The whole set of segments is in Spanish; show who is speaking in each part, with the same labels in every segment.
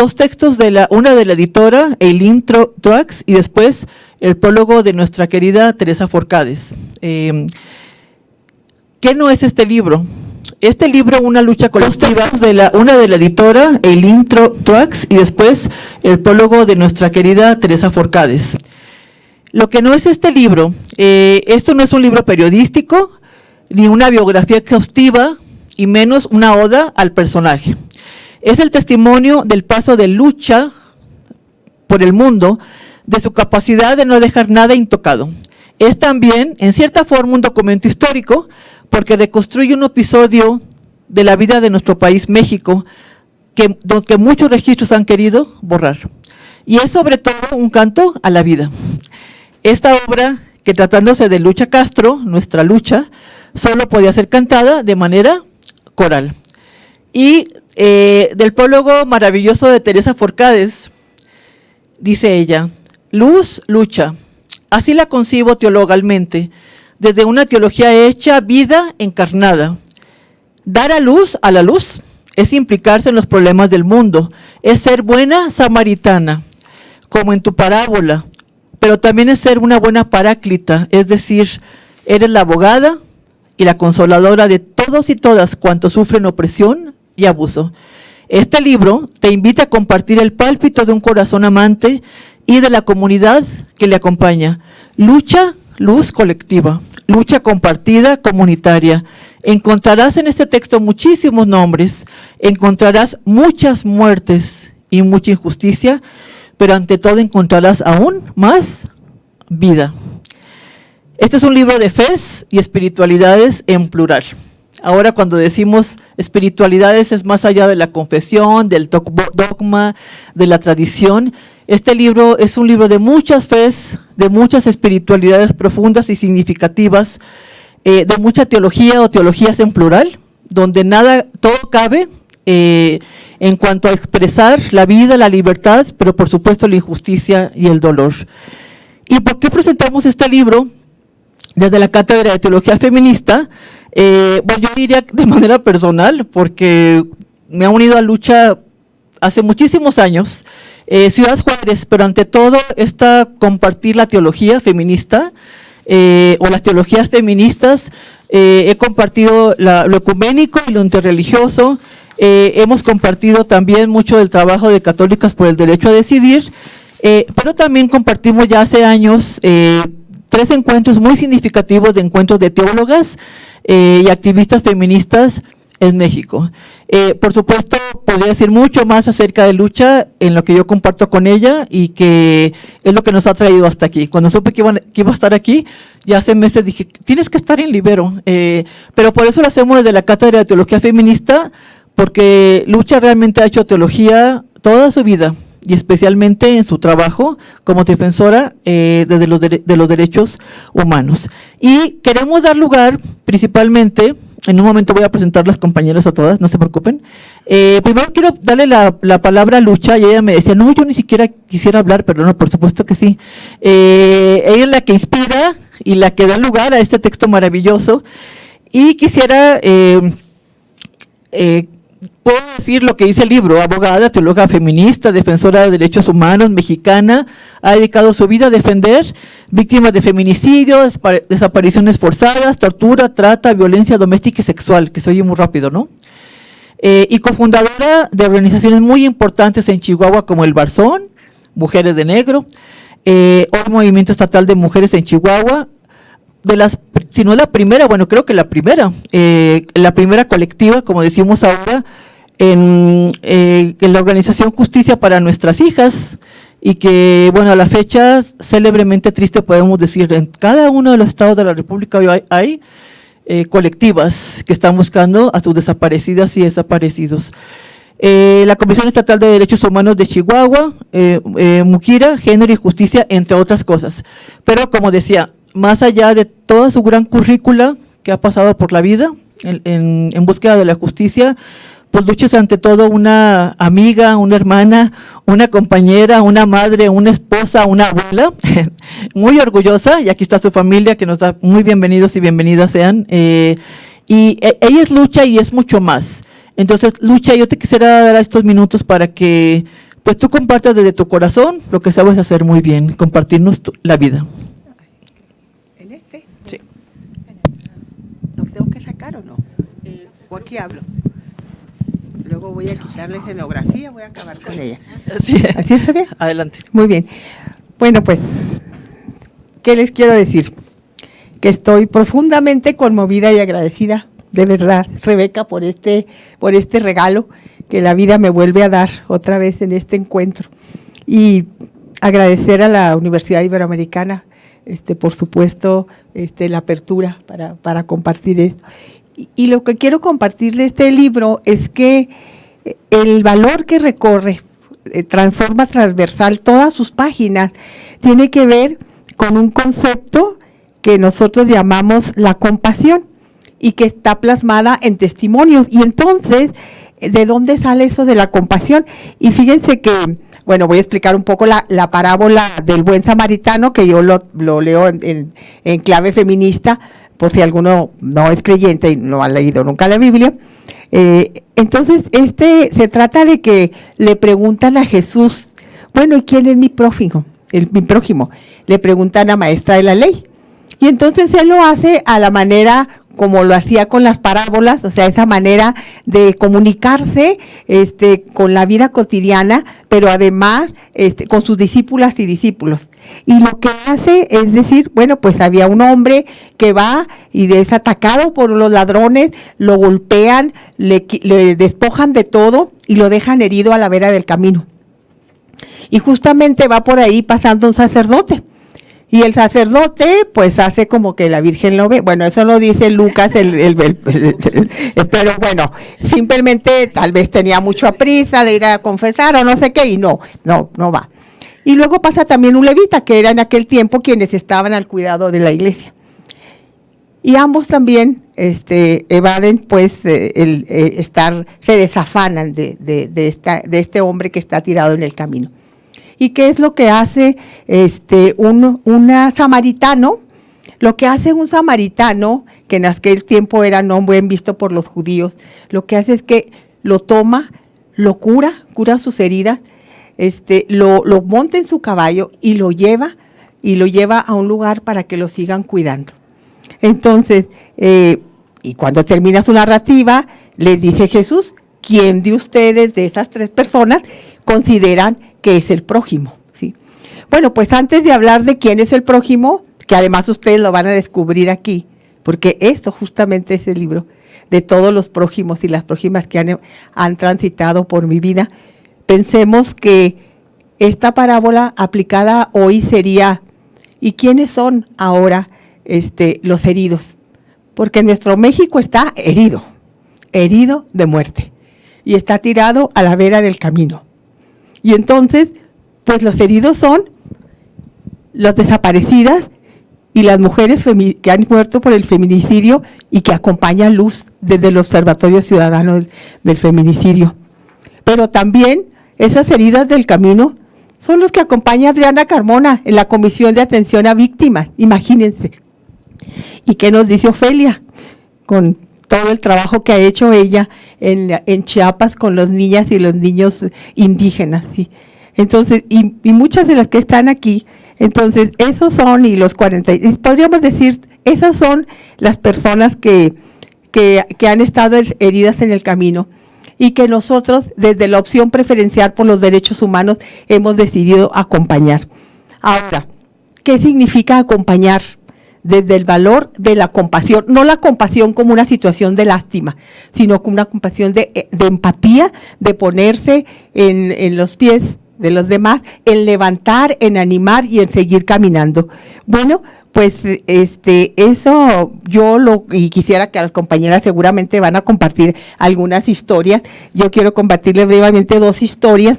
Speaker 1: dos textos, una de la editora Eileen Truax y después el prólogo de nuestra querida Teresa Forcades. ¿Qué no es este libro? Este libro, Una lucha colectiva, una de la editora Eileen Truax y después el prólogo de nuestra querida Teresa Forcades. Lo que no es este libro, esto no es un libro periodístico, ni una biografía exhaustiva, y menos una oda al personaje. Es el testimonio del paso de Lucha por el mundo, de su capacidad de no dejar nada intocado. Es también, en cierta forma, un documento histórico, porque reconstruye un episodio de la vida de nuestro país, México, que muchos registros han querido borrar. Y es sobre todo un canto a la vida. Esta obra, que tratándose de Lucha Castro, nuestra lucha, solo podía ser cantada de manera coral. Y del prólogo maravilloso de Teresa Forcades, dice ella: luz, lucha, así la concibo teologalmente, desde una teología hecha vida encarnada. Dar a la luz, es implicarse en los problemas del mundo, es ser buena samaritana, como en tu parábola, pero también es ser una buena paráclita, es decir, eres la abogada y la consoladora de todos y todas cuantos sufren opresión y abuso. Este libro te invita a compartir el pálpito de un corazón amante y de la comunidad que le acompaña. Lucha, luz colectiva, lucha compartida, comunitaria. Encontrarás en este texto muchísimos nombres, encontrarás muchas muertes y mucha injusticia, pero ante todo encontrarás aún más vida. Este es un libro de fes y espiritualidades en plural. Ahora, cuando decimos espiritualidades, es más allá de la confesión, del dogma, de la tradición. Este libro es un libro de muchas fes, de muchas espiritualidades profundas y significativas, de mucha teología o teologías en plural, donde todo cabe en cuanto a expresar la vida, la libertad, pero por supuesto la injusticia y el dolor. ¿Y por qué presentamos este libro desde la Cátedra de Teología Feminista? Yo diría de manera personal, porque me ha unido a Lucha hace muchísimos años, Ciudad Juárez, pero ante todo está compartir la teología feminista o las teologías feministas. He compartido lo ecuménico y lo interreligioso. Hemos compartido también mucho del trabajo de Católicas por el Derecho a Decidir, pero también compartimos ya hace años 3 encuentros muy significativos de encuentros de teólogas y activistas feministas en México. Por supuesto, podría decir mucho más acerca de Lucha en lo que yo comparto con ella y que es lo que nos ha traído hasta aquí. Cuando supe que iba a estar aquí, ya hace meses dije, tienes que estar en Libero, pero por eso lo hacemos desde la Cátedra de Teología Feminista, porque Lucha realmente ha hecho teología toda su vida y especialmente en su trabajo como defensora de los derechos humanos. Y queremos dar lugar principalmente, en un momento voy a presentar las compañeras a todas, no se preocupen. Primero quiero darle la palabra a Lucha y ella me decía, no, yo ni siquiera quisiera hablar, pero no, por supuesto que sí. Ella es la que inspira y la que da lugar a este texto maravilloso y quisiera… puedo decir lo que dice el libro: abogada, teóloga feminista, defensora de derechos humanos, mexicana, ha dedicado su vida a defender víctimas de feminicidio, desapariciones forzadas, tortura, trata, violencia doméstica y sexual, que se oye muy rápido, ¿no? Y cofundadora de organizaciones muy importantes en Chihuahua como el Barzón, Mujeres de Negro, hoy Movimiento Estatal de Mujeres en Chihuahua, si no la primera, bueno, creo que la primera colectiva, como decimos ahora, en la organización Justicia para Nuestras Hijas, y que, bueno, a la fecha, célebremente triste podemos decir, en cada uno de los estados de la República hoy hay colectivas que están buscando a sus desaparecidas y desaparecidos. La Comisión Estatal de Derechos Humanos de Chihuahua, Mukira, Género y Justicia, entre otras cosas. Pero, como decía, más allá de toda su gran currícula que ha pasado por la vida en búsqueda de la justicia, pues Lucha es ante todo una amiga, una hermana, una compañera, una madre, una esposa, una abuela, muy orgullosa, y aquí está su familia que nos da muy bienvenidos y bienvenidas sean, y ella es Lucha y es mucho más. Entonces, Lucha, yo te quisiera dar estos minutos para que pues tú compartas desde tu corazón lo que sabes hacer muy bien, compartirnos la vida.
Speaker 2: ¿En este?
Speaker 1: Sí.
Speaker 2: ¿Lo tengo que sacar o no? ¿O aquí hablo? Luego voy a quitar la escenografía, voy a acabar con ella.
Speaker 1: ¿Así
Speaker 2: está bien?
Speaker 1: Adelante.
Speaker 2: Muy bien. Bueno, pues, ¿qué les quiero decir? Que estoy profundamente conmovida y agradecida, de verdad, Rebeca, por este regalo que la vida me vuelve a dar otra vez en este encuentro. Y agradecer a la Universidad Iberoamericana, por supuesto, la apertura para compartir esto. Y lo que quiero compartir de este libro es que el valor que recorre, transforma transversal todas sus páginas, tiene que ver con un concepto que nosotros llamamos la compasión y que está plasmada en testimonios. Y entonces, ¿de dónde sale eso de la compasión? Y fíjense que, bueno, voy a explicar un poco la parábola del buen samaritano, que yo lo leo en clave feminista, por si alguno no es creyente y no ha leído nunca la Biblia. Entonces, se trata de que le preguntan a Jesús, bueno, ¿y quién es mi prójimo? Mi prójimo. Le preguntan a maestra de la ley. Y entonces él lo hace a la manera como lo hacía con las parábolas, o sea, esa manera de comunicarse con la vida cotidiana, pero además con sus discípulas y discípulos. Y lo que hace es decir, bueno, pues había un hombre que va y es atacado por los ladrones, lo golpean, le despojan de todo y lo dejan herido a la vera del camino. Y justamente va por ahí pasando un sacerdote. Y el sacerdote, pues, hace como que la Virgen lo ve. Bueno, eso lo dice Lucas, pero bueno, simplemente tal vez tenía mucha prisa de ir a confesar o no sé qué, y no va. Y luego pasa también un levita, que era en aquel tiempo quienes estaban al cuidado de la iglesia. Y ambos también evaden, pues, se desafanan de este hombre que está tirado en el camino. ¿Y qué es lo que hace un samaritano? Lo que hace un samaritano, que en aquel tiempo era no buen visto por los judíos, lo que hace es que lo toma, lo cura sus heridas, lo monta en su caballo y lo lleva a un lugar para que lo sigan cuidando. Entonces, y cuando termina su narrativa, les dice Jesús, ¿quién de ustedes, de esas 3 personas, consideran que es el prójimo? ¿Sí? Bueno, pues antes de hablar de quién es el prójimo, que además ustedes lo van a descubrir aquí, porque esto justamente es el libro de todos los prójimos y las prójimas que han transitado por mi vida, pensemos que esta parábola aplicada hoy sería, ¿y quiénes son ahora los heridos? Porque nuestro México está herido de muerte, y está tirado a la vera del camino. Y entonces, pues los heridos son las desaparecidas y las mujeres que han muerto por el feminicidio y que acompañan Luz desde el Observatorio Ciudadano del Feminicidio. Pero también esas heridas del camino son los que acompaña Adriana Carmona en la Comisión de Atención a Víctimas, imagínense. ¿Y qué nos dice Ofelia? Con todo el trabajo que ha hecho ella en Chiapas con las niñas y los niños indígenas, ¿sí? Entonces, y muchas de las que están aquí, entonces, esos son, y los 40, podríamos decir, esas son las personas que han estado heridas en el camino y que nosotros, desde la opción preferencial por los derechos humanos, hemos decidido acompañar. Ahora, ¿qué significa acompañar? Desde el valor de la compasión, no la compasión como una situación de lástima, sino como una compasión de empatía, de ponerse en los pies de los demás, en levantar, en animar y en seguir caminando. Bueno, pues eso y quisiera que las compañeras seguramente van a compartir algunas historias. Yo quiero compartirles brevemente 2 historias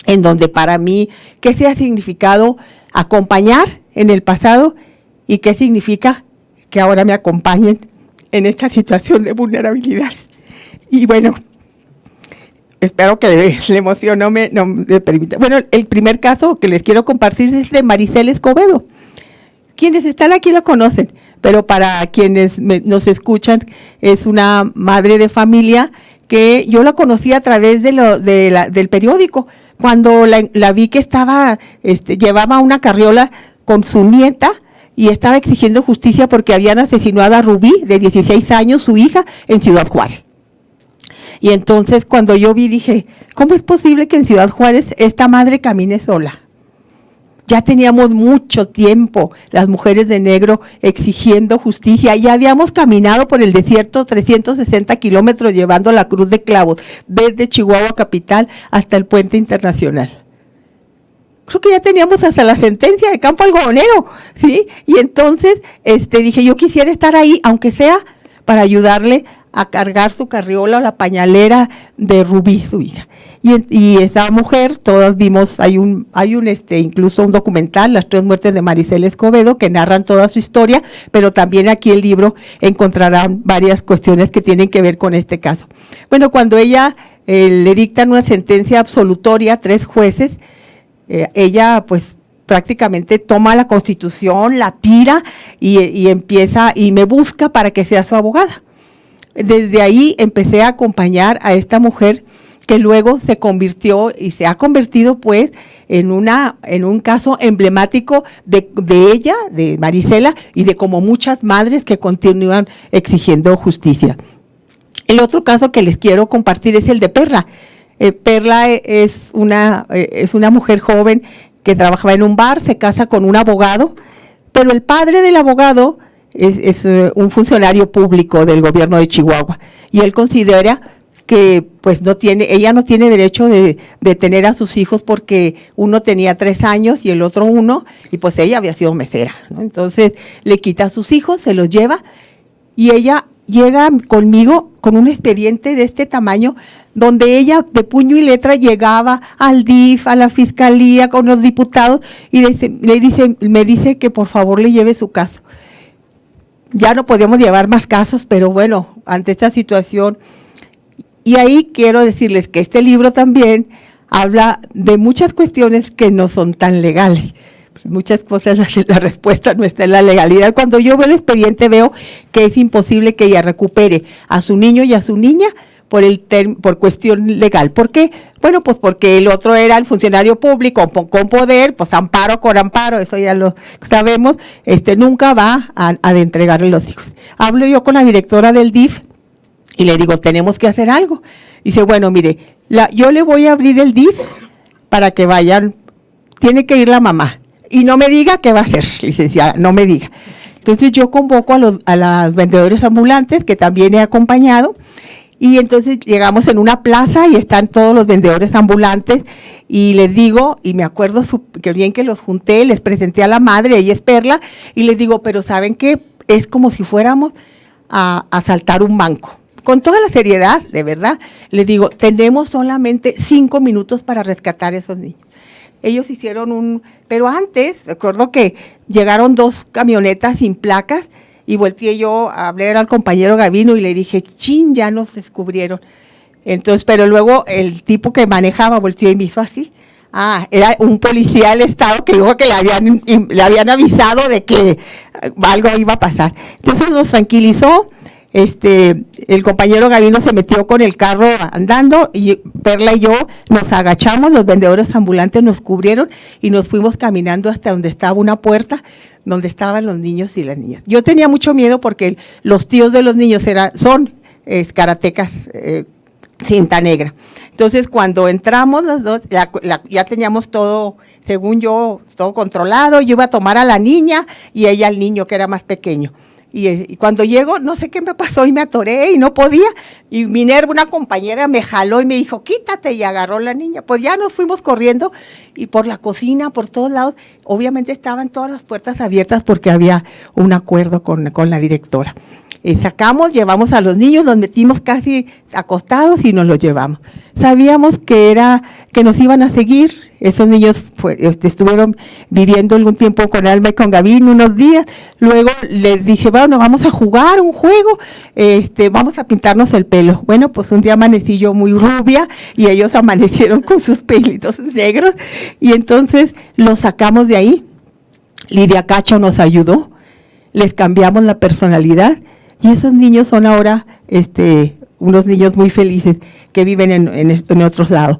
Speaker 2: en donde para mí, ¿qué se ha significado acompañar en el pasado? ¿Y qué significa que ahora me acompañen en esta situación de vulnerabilidad? Y bueno, espero que la emoción no me permita. Bueno, el primer caso que les quiero compartir es de Maricel Escobedo. Quienes están aquí la conocen, pero para quienes nos escuchan, es una madre de familia que yo la conocí a través del periódico, cuando la vi que estaba, llevaba una carriola con su nieta y estaba exigiendo justicia porque habían asesinado a Rubí, de 16 años, su hija, en Ciudad Juárez. Y entonces cuando yo vi dije, ¿cómo es posible que en Ciudad Juárez esta madre camine sola? Ya teníamos mucho tiempo las mujeres de negro exigiendo justicia. Ya habíamos caminado por el desierto 360 kilómetros llevando la cruz de clavos desde Chihuahua capital hasta el puente internacional. Creo que ya teníamos hasta la sentencia de Campo Algodonero, ¿sí? Y entonces dije, yo quisiera estar ahí, aunque sea para ayudarle a cargar su carriola o la pañalera de Rubí, su hija. Y esa mujer, todas vimos, hay incluso un documental, Las 3 muertes de Maricela Escobedo, que narran toda su historia, pero también aquí el libro encontrarán varias cuestiones que tienen que ver con este caso. Bueno, cuando ella le dictan una sentencia absolutoria a 3 jueces, ella pues prácticamente toma la Constitución, la tira y empieza, y me busca para que sea su abogada. Desde ahí empecé a acompañar a esta mujer que luego se convirtió y se ha convertido pues en un caso emblemático de ella, de Maricela, y de como muchas madres que continúan exigiendo justicia. El otro caso que les quiero compartir es el de Perla. Perla es una mujer joven que trabajaba en un bar, se casa con un abogado, pero el padre del abogado es un funcionario público del gobierno de Chihuahua, y él considera que pues ella no tiene derecho de tener a sus hijos porque uno tenía 3 años y el otro 1, y pues ella había sido mesera, ¿no? Entonces le quita a sus hijos, se los lleva, y ella llega conmigo con un expediente de este tamaño, donde ella de puño y letra llegaba al DIF, a la fiscalía, con los diputados, y me dice que por favor le lleve su caso. Ya no podíamos llevar más casos, pero bueno, ante esta situación. Y ahí quiero decirles que este libro también habla de muchas cuestiones que no son tan legales. Muchas cosas, la respuesta no está en la legalidad. Cuando yo veo el expediente veo que es imposible que ella recupere a su niño y a su niña por cuestión legal. ¿Por qué? Bueno, pues porque el otro era el funcionario público con poder, pues amparo con amparo, eso ya lo sabemos, nunca va a entregarle los hijos. Hablo yo con la directora del DIF y le digo, tenemos que hacer algo. Dice, bueno, mire, yo le voy a abrir el DIF para que vayan, tiene que ir la mamá. Y no me diga qué va a hacer, licenciada, no me diga. Entonces yo convoco a las vendedores ambulantes, que también he acompañado, y entonces llegamos en una plaza y están todos los vendedores ambulantes, y les digo, y me acuerdo que bien que los junté, les presenté a la madre, ella es Perla, y les digo, pero ¿saben qué? Es como si fuéramos a asaltar un banco. Con toda la seriedad, de verdad, les digo, tenemos solamente 5 minutos para rescatar a esos niños. Ellos hicieron pero antes, recuerdo que llegaron 2 camionetas sin placas y volteé yo a hablar al compañero Gavino y le dije, chin, ya nos descubrieron. Entonces, pero luego el tipo que manejaba volteó y me hizo así. Era un policía del estado que dijo que le habían avisado de que algo iba a pasar. Entonces nos tranquilizó. El compañero Gavino se metió con el carro andando y Perla y yo nos agachamos, los vendedores ambulantes nos cubrieron y nos fuimos caminando hasta donde estaba una puerta donde estaban los niños y las niñas. Yo tenía mucho miedo porque los tíos de los niños son karatecas cinta negra. Entonces cuando entramos los dos, ya teníamos todo, según yo, todo controlado. Yo iba a tomar a la niña y ella al niño que era más pequeño. Y cuando llego, no sé qué me pasó y me atoré y no podía. Y Minerva, una compañera, me jaló y me dijo, quítate, y agarró la niña. Pues ya nos fuimos corriendo y por la cocina, por todos lados. Obviamente estaban todas las puertas abiertas porque había un acuerdo con la directora. Llevamos a los niños, los metimos casi acostados y nos los llevamos. Sabíamos que nos iban a seguir. Esos niños estuvieron viviendo algún tiempo con Alma y con Gavino unos días. Luego les dije, bueno, vamos a jugar un juego, vamos a pintarnos el pelo. Bueno, pues un día amanecí yo muy rubia y ellos amanecieron con sus pelitos negros y entonces los sacamos de ahí. Lidia Cacho nos ayudó, les cambiamos la personalidad y esos niños son ahora unos niños muy felices que viven en otros lados.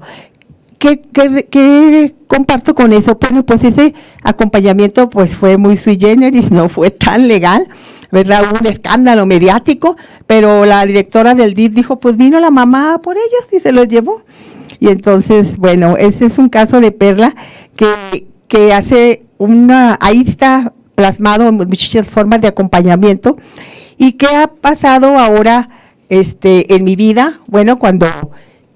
Speaker 2: ¿Qué comparto con eso? Bueno, pues ese acompañamiento pues fue muy sui generis, no fue tan legal, ¿verdad? Hubo un escándalo mediático, pero la directora del DIF dijo, pues vino la mamá por ellos y se los llevó. Y entonces, bueno, ese es un caso de Perla que hace ahí está plasmado en muchas formas de acompañamiento. ¿Y qué ha pasado ahora en mi vida? Bueno, cuando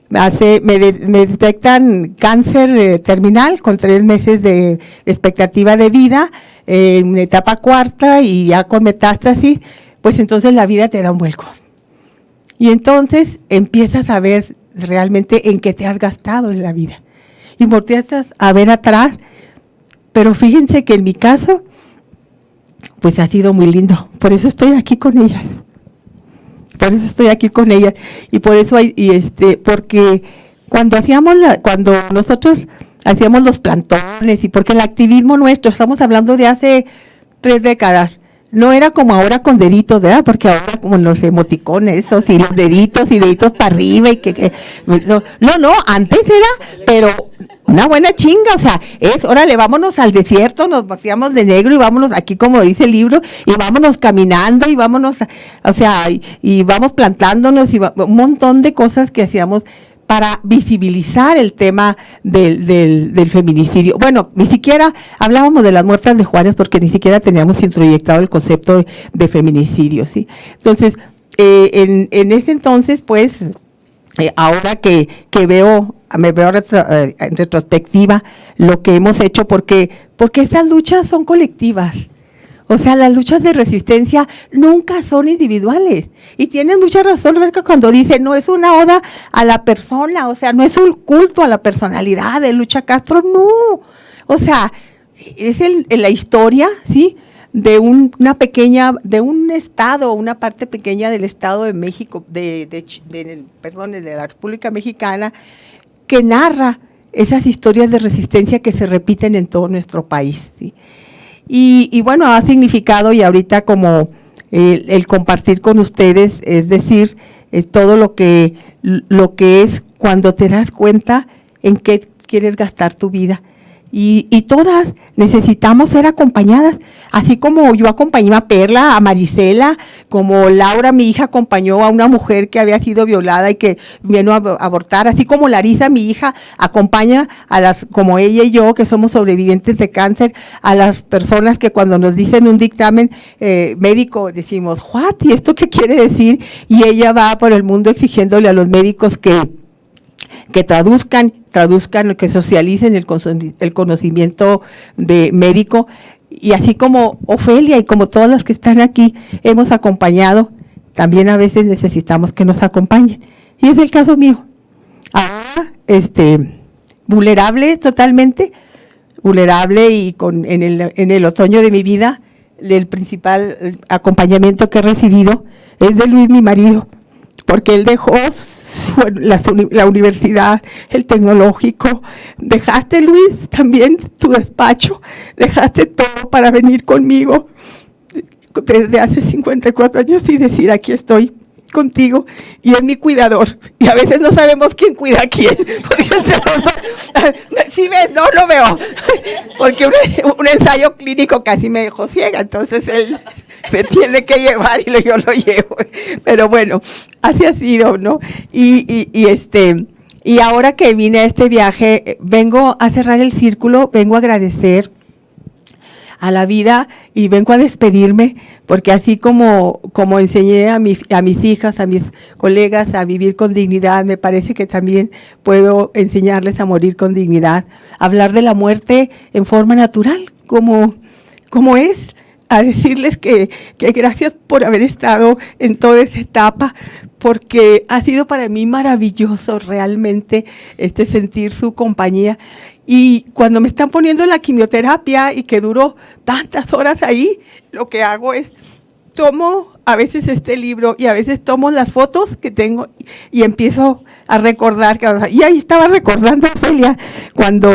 Speaker 2: me detectan cáncer terminal con 3 meses de expectativa de vida, en etapa 4 y ya con metástasis, pues entonces la vida te da un vuelco. Y entonces empiezas a ver realmente en qué te has gastado en la vida. Y volteas a ver atrás, pero fíjense que en mi caso, pues ha sido muy lindo. Por eso estoy aquí con ellas. Y por eso porque cuando nosotros hacíamos los plantones y porque el activismo nuestro, estamos hablando de hace 3 décadas, no era como ahora con deditos, ¿verdad? Porque ahora como los emoticones, esos, y los deditos para arriba y no, antes era, pero una buena chinga, o sea, órale, vámonos al desierto, nos vaciamos de negro y vámonos aquí como dice el libro, y vámonos caminando y vámonos, y vamos plantándonos y un montón de cosas que hacíamos para visibilizar el tema del feminicidio. Bueno, ni siquiera hablábamos de las muertas de Juárez porque ni siquiera teníamos introyectado el concepto de feminicidio, ¿sí? Entonces, en ese entonces, pues, ahora que me veo en retrospectiva lo que hemos hecho, porque estas luchas son colectivas. O sea, las luchas de resistencia nunca son individuales. Y tienes mucha razón, Rebeca, cuando dice, no es una oda a la persona, o sea, no es un culto a la personalidad de Lucha Castro, no. O sea, es la historia, ¿sí?, de un estado, una parte pequeña del Estado de México, de la República Mexicana, que narra esas historias de resistencia que se repiten en todo nuestro país, ¿sí? Y bueno, ha significado, y ahorita como el compartir con ustedes, es decir, todo lo que es cuando te das cuenta en qué quieres gastar tu vida. Y todas necesitamos ser acompañadas, así como yo acompañé a Perla, a Marisela, como Laura, mi hija, acompañó a una mujer que había sido violada y que vino a abortar, así como Larisa, mi hija, acompaña como ella y yo, que somos sobrevivientes de cáncer, a las personas que cuando nos dicen un dictamen médico, decimos, ¿what? ¿Y esto qué quiere decir? Y ella va por el mundo exigiéndole a los médicos que traduzcan, que socialicen el conocimiento de médico, y así como Ofelia y como todas las que están aquí hemos acompañado, también a veces necesitamos que nos acompañen. Y es el caso mío. Ahora, vulnerable totalmente, y en el otoño de mi vida, el principal acompañamiento que he recibido es de Luis, mi marido, porque él dejó la universidad, el tecnológico. Dejaste, Luis, también tu despacho, dejaste todo para venir conmigo desde hace 54 años y decir, aquí estoy contigo, y es mi cuidador. Y a veces no sabemos quién cuida a quién. ¿Sí ves? No lo veo. Porque un ensayo clínico casi me dejó ciega, entonces él me tiene que llevar y yo lo llevo. Pero bueno, así ha sido, ¿no? Y ahora que vine a este viaje, vengo a cerrar el círculo, vengo a agradecer a la vida y vengo a despedirme, porque así como enseñé a mis hijas, a mis colegas a vivir con dignidad, me parece que también puedo enseñarles a morir con dignidad, hablar de la muerte en forma natural, como es, a decirles que gracias por haber estado en toda esa etapa, porque ha sido para mí maravilloso realmente sentir su compañía. Y cuando me están poniendo la quimioterapia y que duró tantas horas ahí, lo que hago es, tomo a veces este libro y a veces tomo las fotos que tengo y empiezo a recordar. Y ahí estaba recordando a Ofelia cuando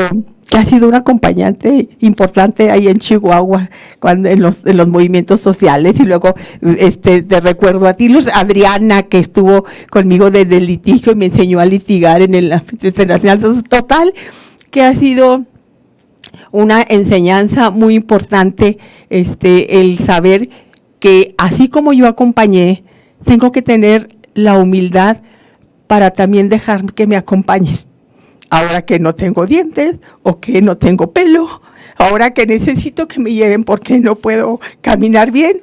Speaker 2: que ha sido un acompañante importante ahí en Chihuahua, cuando en los movimientos sociales, y luego te recuerdo a ti, Adriana, que estuvo conmigo desde el litigio y me enseñó a litigar en el internacional. Total, que ha sido una enseñanza muy importante, el saber que así como yo acompañé, tengo que tener la humildad para también dejar que me acompañen. Ahora que no tengo dientes o que no tengo pelo, ahora que necesito que me lleven porque no puedo caminar bien,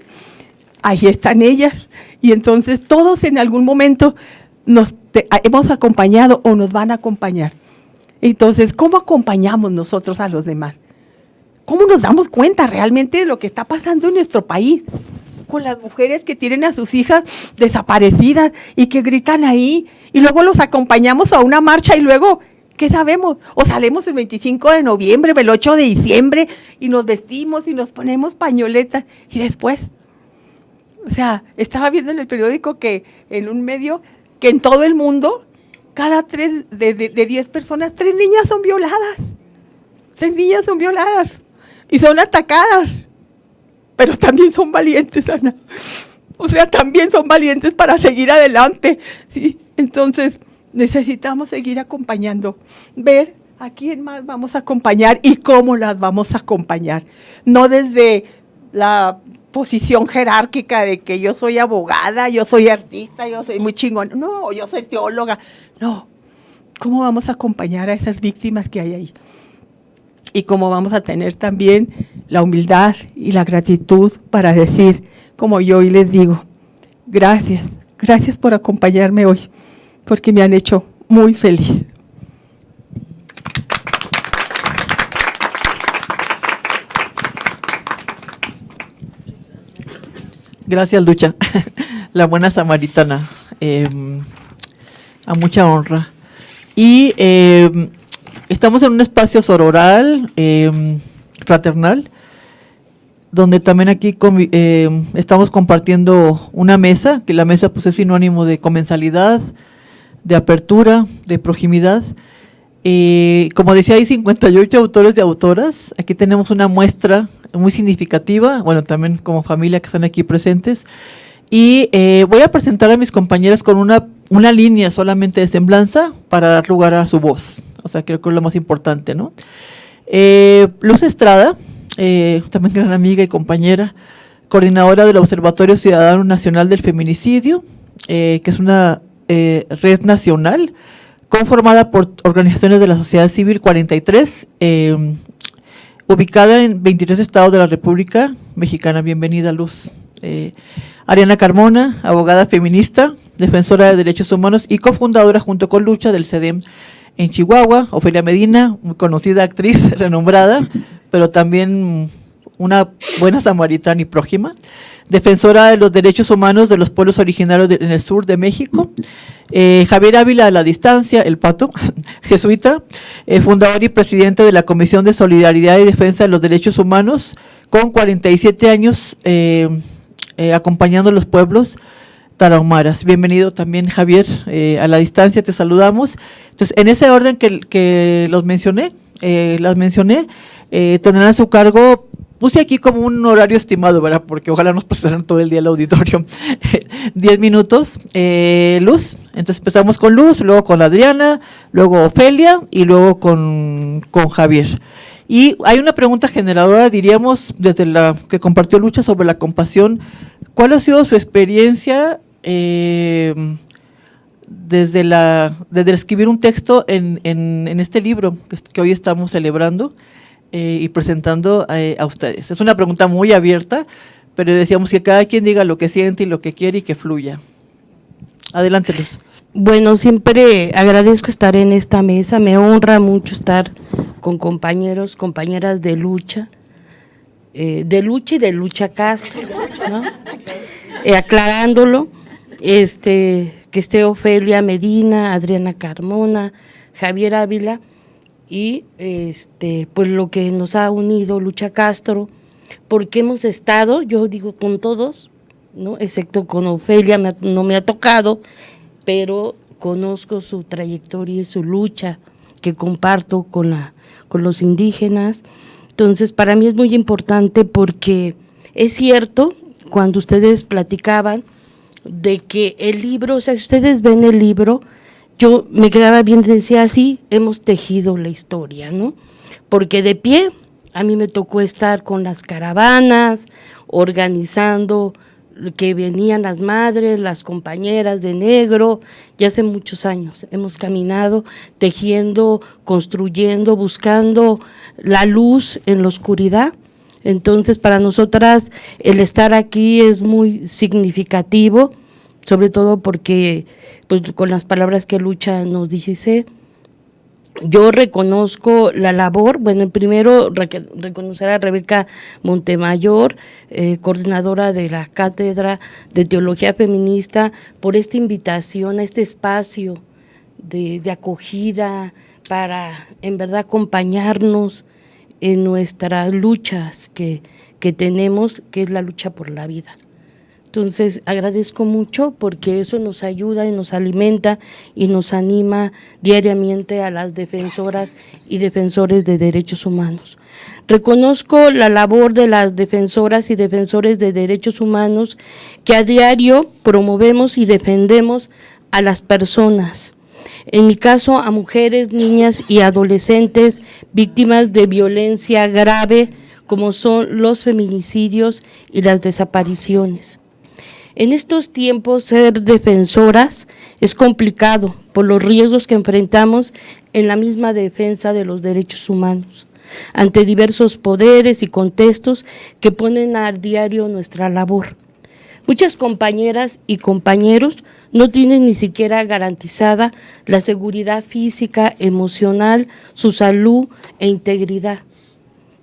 Speaker 2: ahí están ellas. Y entonces todos en algún momento hemos acompañado o nos van a acompañar. Entonces, ¿cómo acompañamos nosotros a los demás? ¿Cómo nos damos cuenta realmente de lo que está pasando en nuestro país? Con las mujeres que tienen a sus hijas desaparecidas y que gritan ahí, y luego los acompañamos a una marcha y luego, ¿qué sabemos? O salimos el 25 de noviembre, el 8 de diciembre, y nos vestimos y nos ponemos pañoletas, y después, o sea, estaba viendo en el periódico que en un medio, que en todo el mundo, cada 3 de 10 personas, 3 niñas son violadas. 3 niñas son violadas y son atacadas. Pero también son valientes, Ana. O sea, también son valientes para seguir adelante, ¿sí? Entonces, necesitamos seguir acompañando, ver a quién más vamos a acompañar y cómo las vamos a acompañar. No desde la posición jerárquica de que yo soy abogada, yo soy artista, yo soy muy chingón. No, yo soy teóloga. No. ¿Cómo vamos a acompañar a esas víctimas que hay ahí? Y cómo vamos a tener también la humildad y la gratitud para decir, como yo hoy les digo, gracias, gracias por acompañarme hoy, porque me han hecho muy feliz.
Speaker 1: Gracias, Lucha, la buena samaritana, a mucha honra. Y estamos en un espacio sororal, fraternal, donde también aquí estamos compartiendo una mesa, que la mesa pues es sinónimo de comensalidad, de apertura, de proximidad. Como decía, hay 58 autores y autoras. Aquí tenemos una muestra muy significativa, bueno, también como familia que están aquí presentes. Y voy a presentar a mis compañeras con una línea solamente de semblanza para dar lugar a su voz. O sea, creo que es lo más importante, ¿no? Luz Estrada, también gran amiga y compañera, coordinadora del Observatorio Ciudadano Nacional del Feminicidio, que es una red nacional conformada por organizaciones de la sociedad civil 43, ubicada en 23 estados de la República Mexicana. Bienvenida, Luz. Ariana Carmona, abogada feminista, defensora de derechos humanos y cofundadora junto con Lucha del CEDEM en Chihuahua. Ofelia Medina, muy conocida actriz, renombrada, pero también una buena samaritana y prójima, defensora de los derechos humanos de los pueblos originarios en el sur de México. Javier Ávila a la distancia, el Pato, jesuita, fundador y presidente de la Comisión de Solidaridad y Defensa de los Derechos Humanos, con 47 años acompañando a los pueblos tarahumaras. Bienvenido también, Javier, a la distancia, te saludamos. Entonces, en ese orden que las mencioné, tendrán a su cargo, puse aquí como un horario estimado, ¿verdad? Porque ojalá nos pasaran todo el día al auditorio. 10 minutos, Luz. Entonces empezamos con Luz, luego con Adriana, luego Ofelia y luego con Javier. Y hay una pregunta generadora, diríamos, desde la que compartió Lucha sobre la compasión. ¿Cuál ha sido su experiencia desde escribir un texto en este libro que hoy estamos celebrando y presentando a ustedes? Es una pregunta muy abierta, pero decíamos que cada quien diga lo que siente y lo que quiere y que fluya. Adelante, Luz.
Speaker 3: Bueno, siempre agradezco estar en esta mesa, me honra mucho estar con compañeros, compañeras de lucha y de Lucha Castro, ¿no? Aclarándolo, que esté Ofelia Medina, Adriana Carmona, Javier Ávila y pues lo que nos ha unido Lucha Castro, porque hemos estado, yo digo con todos, ¿no? Excepto con Ofelia, no me ha tocado, pero conozco su trayectoria y su lucha que comparto con con los indígenas. Entonces, para mí es muy importante porque es cierto, cuando ustedes platicaban de que el libro, o sea, si ustedes ven el libro, yo me quedaba bien y decía, sí, hemos tejido la historia, ¿no? Porque de pie, a mí me tocó estar con las caravanas, organizando que venían las madres, las compañeras de negro, ya hace muchos años hemos caminado, tejiendo, construyendo, buscando la luz en la oscuridad. Entonces, para nosotras el estar aquí es muy significativo, sobre todo porque, pues, con las palabras que Lucha nos dice, yo reconozco la labor, bueno, primero reconocer a Rebeca Montemayor, coordinadora de la Cátedra de Teología Feminista, por esta invitación a este espacio de acogida para, en verdad, acompañarnos en nuestras luchas que tenemos, que es la lucha por la vida. Entonces, agradezco mucho porque eso nos ayuda y nos alimenta y nos anima diariamente a las defensoras y defensores de derechos humanos. Reconozco la labor de las defensoras y defensores de derechos humanos que a diario promovemos y defendemos a las personas. En mi caso, a mujeres, niñas y adolescentes víctimas de violencia grave, como son los feminicidios y las desapariciones. En estos tiempos, ser defensoras es complicado por los riesgos que enfrentamos en la misma defensa de los derechos humanos, ante diversos poderes y contextos que ponen a diario nuestra labor. Muchas compañeras y compañeros no tienen ni siquiera garantizada la seguridad física, emocional, su salud e integridad.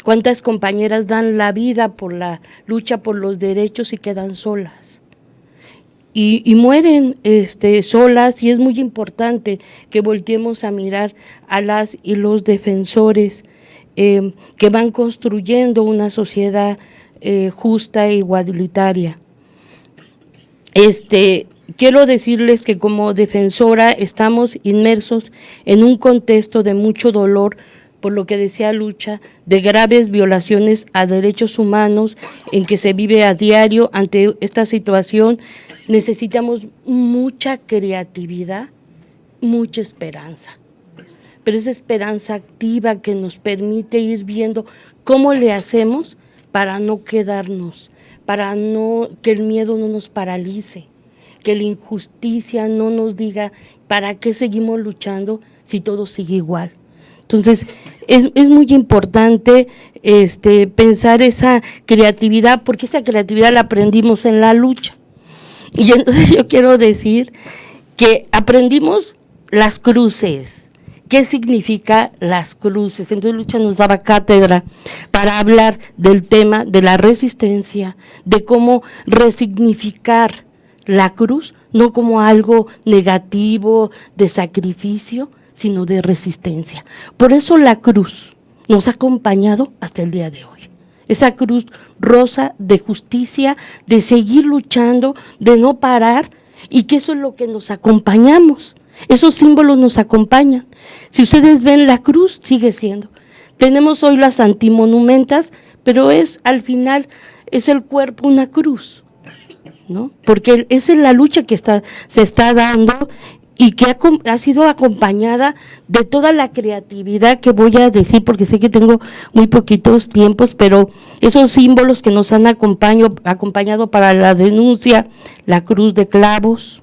Speaker 3: ¿Cuántas compañeras dan la vida por la lucha por los derechos y quedan solas? Y mueren solas, y es muy importante que volteemos a mirar a las y los defensores que van construyendo una sociedad justa e igualitaria. Quiero decirles que como defensora estamos inmersos en un contexto de mucho dolor, por lo que decía Lucha, de graves violaciones a derechos humanos en que se vive a diario. Ante esta situación necesitamos mucha creatividad, mucha esperanza, pero esa esperanza activa que nos permite ir viendo cómo le hacemos para no quedarnos, para no que el miedo no nos paralice, que la injusticia no nos diga para qué seguimos luchando si todo sigue igual. Entonces, es muy importante pensar esa creatividad, porque esa creatividad la aprendimos en la lucha. Y entonces yo quiero decir que aprendimos las cruces. ¿Qué significa las cruces? Entonces Lucha nos daba cátedra para hablar del tema de la resistencia, de cómo resignificar la cruz, no como algo negativo, de sacrificio, sino de resistencia. Por eso la cruz nos ha acompañado hasta el día de hoy. Esa cruz rosa de justicia, de seguir luchando, de no parar, y que eso es lo que nos acompañamos. Esos símbolos nos acompañan. Si ustedes ven, la cruz sigue siendo. Tenemos hoy las antimonumentas, pero al final es el cuerpo una cruz, ¿no? Porque esa es la lucha que se está dando y que ha sido acompañada de toda la creatividad que voy a decir, porque sé que tengo muy poquitos tiempos, pero esos símbolos que nos han acompañado para la denuncia, la cruz de clavos,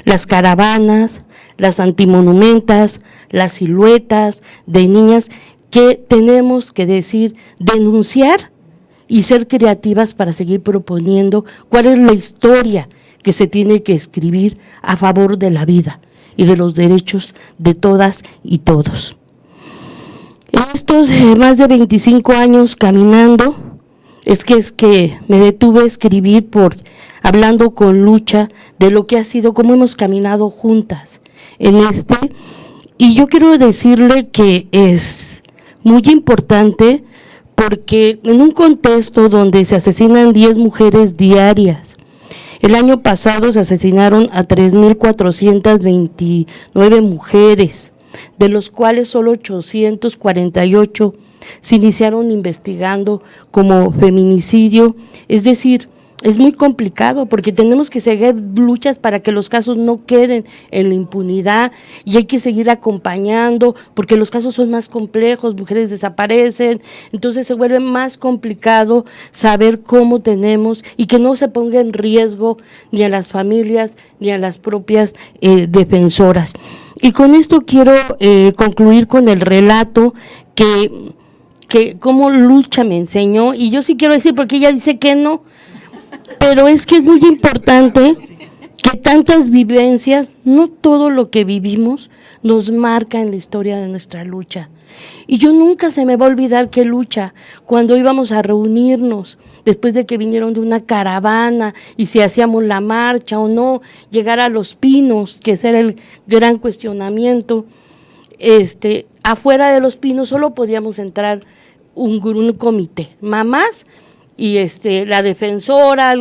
Speaker 3: las caravanas, las antimonumentas, las siluetas de niñas, que tenemos que decir, denunciar y ser creativas para seguir proponiendo cuál es la historia que se tiene que escribir a favor de la vida y de los derechos de todas y todos. En estos más de 25 años caminando, es que me detuve a escribir hablando con Lucha de lo que ha sido, cómo hemos caminado juntas en y yo quiero decirle que es muy importante porque en un contexto donde se asesinan 10 mujeres diarias, el año pasado se asesinaron a 3,429 mujeres. de los cuales solo 848 se iniciaron investigando como feminicidio. Es decir, es muy complicado porque tenemos que seguir luchas para que los casos no queden en la impunidad y hay que seguir acompañando porque los casos son más complejos, mujeres desaparecen, entonces se vuelve más complicado saber cómo tenemos y que no se ponga en riesgo ni a las familias ni a las propias defensoras. Y con esto quiero concluir con el relato que cómo Lucha me enseñó, y yo sí quiero decir porque ella dice que no, pero es que es muy importante que tantas vivencias, no todo lo que vivimos nos marca en la historia de nuestra lucha. Y yo nunca se me va a olvidar que Lucha, cuando íbamos a reunirnos, después de que vinieron de una caravana y si hacíamos la marcha o no, llegar a Los Pinos, que ese era el gran cuestionamiento, afuera de Los Pinos solo podíamos entrar un comité, mamás y la defensora,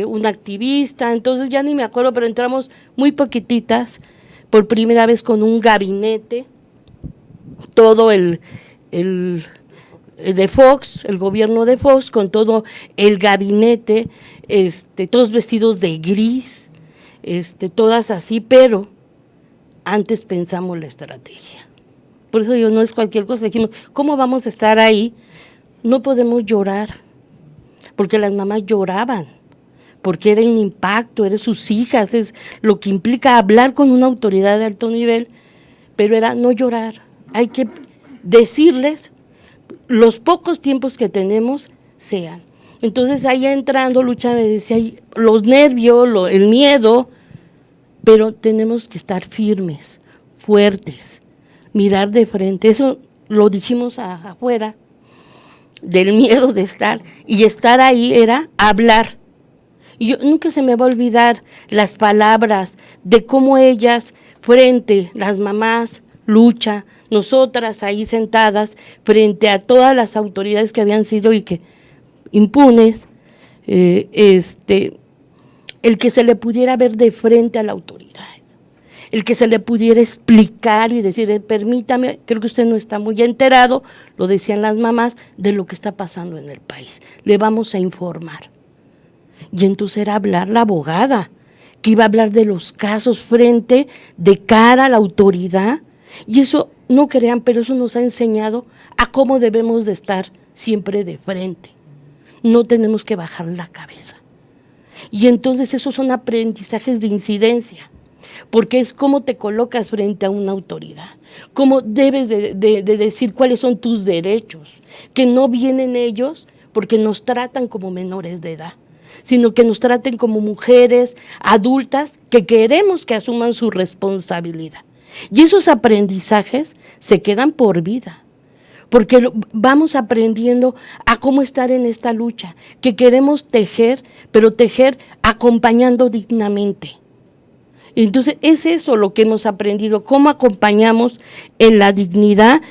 Speaker 3: una activista, entonces ya ni me acuerdo, pero entramos muy poquititas, por primera vez con un gabinete, todo el de Fox, el gobierno de Fox, con todo el gabinete, todos vestidos de gris, todas así, pero antes pensamos la estrategia. Por eso digo, no es cualquier cosa, dijimos, ¿cómo vamos a estar ahí? No podemos llorar, porque las mamás lloraban, porque era un impacto, eran sus hijas, es lo que implica hablar con una autoridad de alto nivel, pero era no llorar, hay que decirles los pocos tiempos que tenemos sean. Entonces ahí entrando, Lucha me decía, los nervios, el miedo, pero tenemos que estar firmes, fuertes, mirar de frente, eso lo dijimos afuera, del miedo de estar, y estar ahí era hablar. Y yo nunca se me va a olvidar las palabras de cómo ellas, frente, las mamás, Lucha, nosotras ahí sentadas, frente a todas las autoridades que habían sido y que impunes, el que se le pudiera ver de frente a la autoridad, el que se le pudiera explicar y decir, permítame, creo que usted no está muy enterado, lo decían las mamás, de lo que está pasando en el país, le vamos a informar. Y entonces era hablar la abogada, que iba a hablar de los casos frente, de cara a la autoridad, y eso, no crean, pero eso nos ha enseñado a cómo debemos de estar siempre de frente, no tenemos que bajar la cabeza. Y entonces esos son aprendizajes de incidencia, porque es cómo te colocas frente a una autoridad, cómo debes de decir cuáles son tus derechos, que no vienen ellos porque nos tratan como menores de edad, sino que nos traten como mujeres adultas que queremos que asuman su responsabilidad. Y esos aprendizajes se quedan por vida, porque vamos aprendiendo a cómo estar en esta lucha, que queremos tejer, pero tejer acompañando dignamente. Entonces es eso lo que hemos aprendido, cómo acompañamos en la dignidad,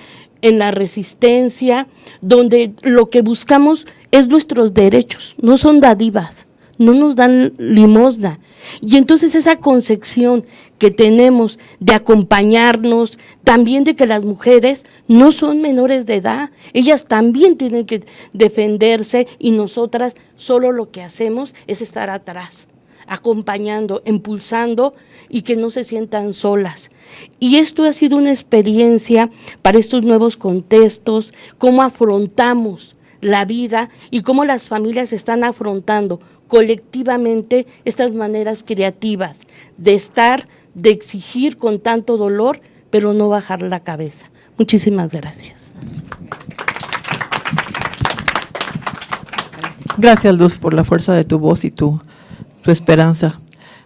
Speaker 3: en la resistencia, donde lo que buscamos es nuestros derechos, no son dádivas, no nos dan limosna. Y entonces esa concepción que tenemos de acompañarnos, también de que las mujeres no son menores de edad, ellas también tienen que defenderse y nosotras solo lo que hacemos es estar atrás, acompañando, impulsando y que no se sientan solas. Y esto ha sido una experiencia para estos nuevos contextos, cómo afrontamos la vida y cómo las familias están afrontando colectivamente estas maneras creativas de estar, de exigir con tanto dolor, pero no bajar la cabeza. Muchísimas gracias.
Speaker 1: Gracias, Luz, por la fuerza de tu voz y tu esperanza.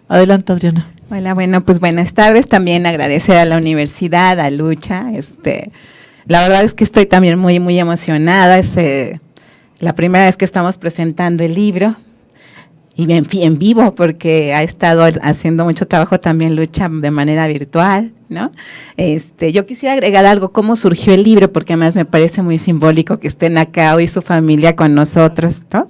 Speaker 1: Adelante, Adriana.
Speaker 4: Hola, bueno, pues buenas tardes. También agradecer a la universidad, a Lucha. La verdad es que estoy también muy, muy emocionada. La primera vez que estamos presentando el libro y en vivo, porque ha estado haciendo mucho trabajo también Lucha de manera virtual, ¿no? Yo quisiera agregar algo, cómo surgió el libro, porque además me parece muy simbólico que estén acá hoy su familia con nosotros, ¿no?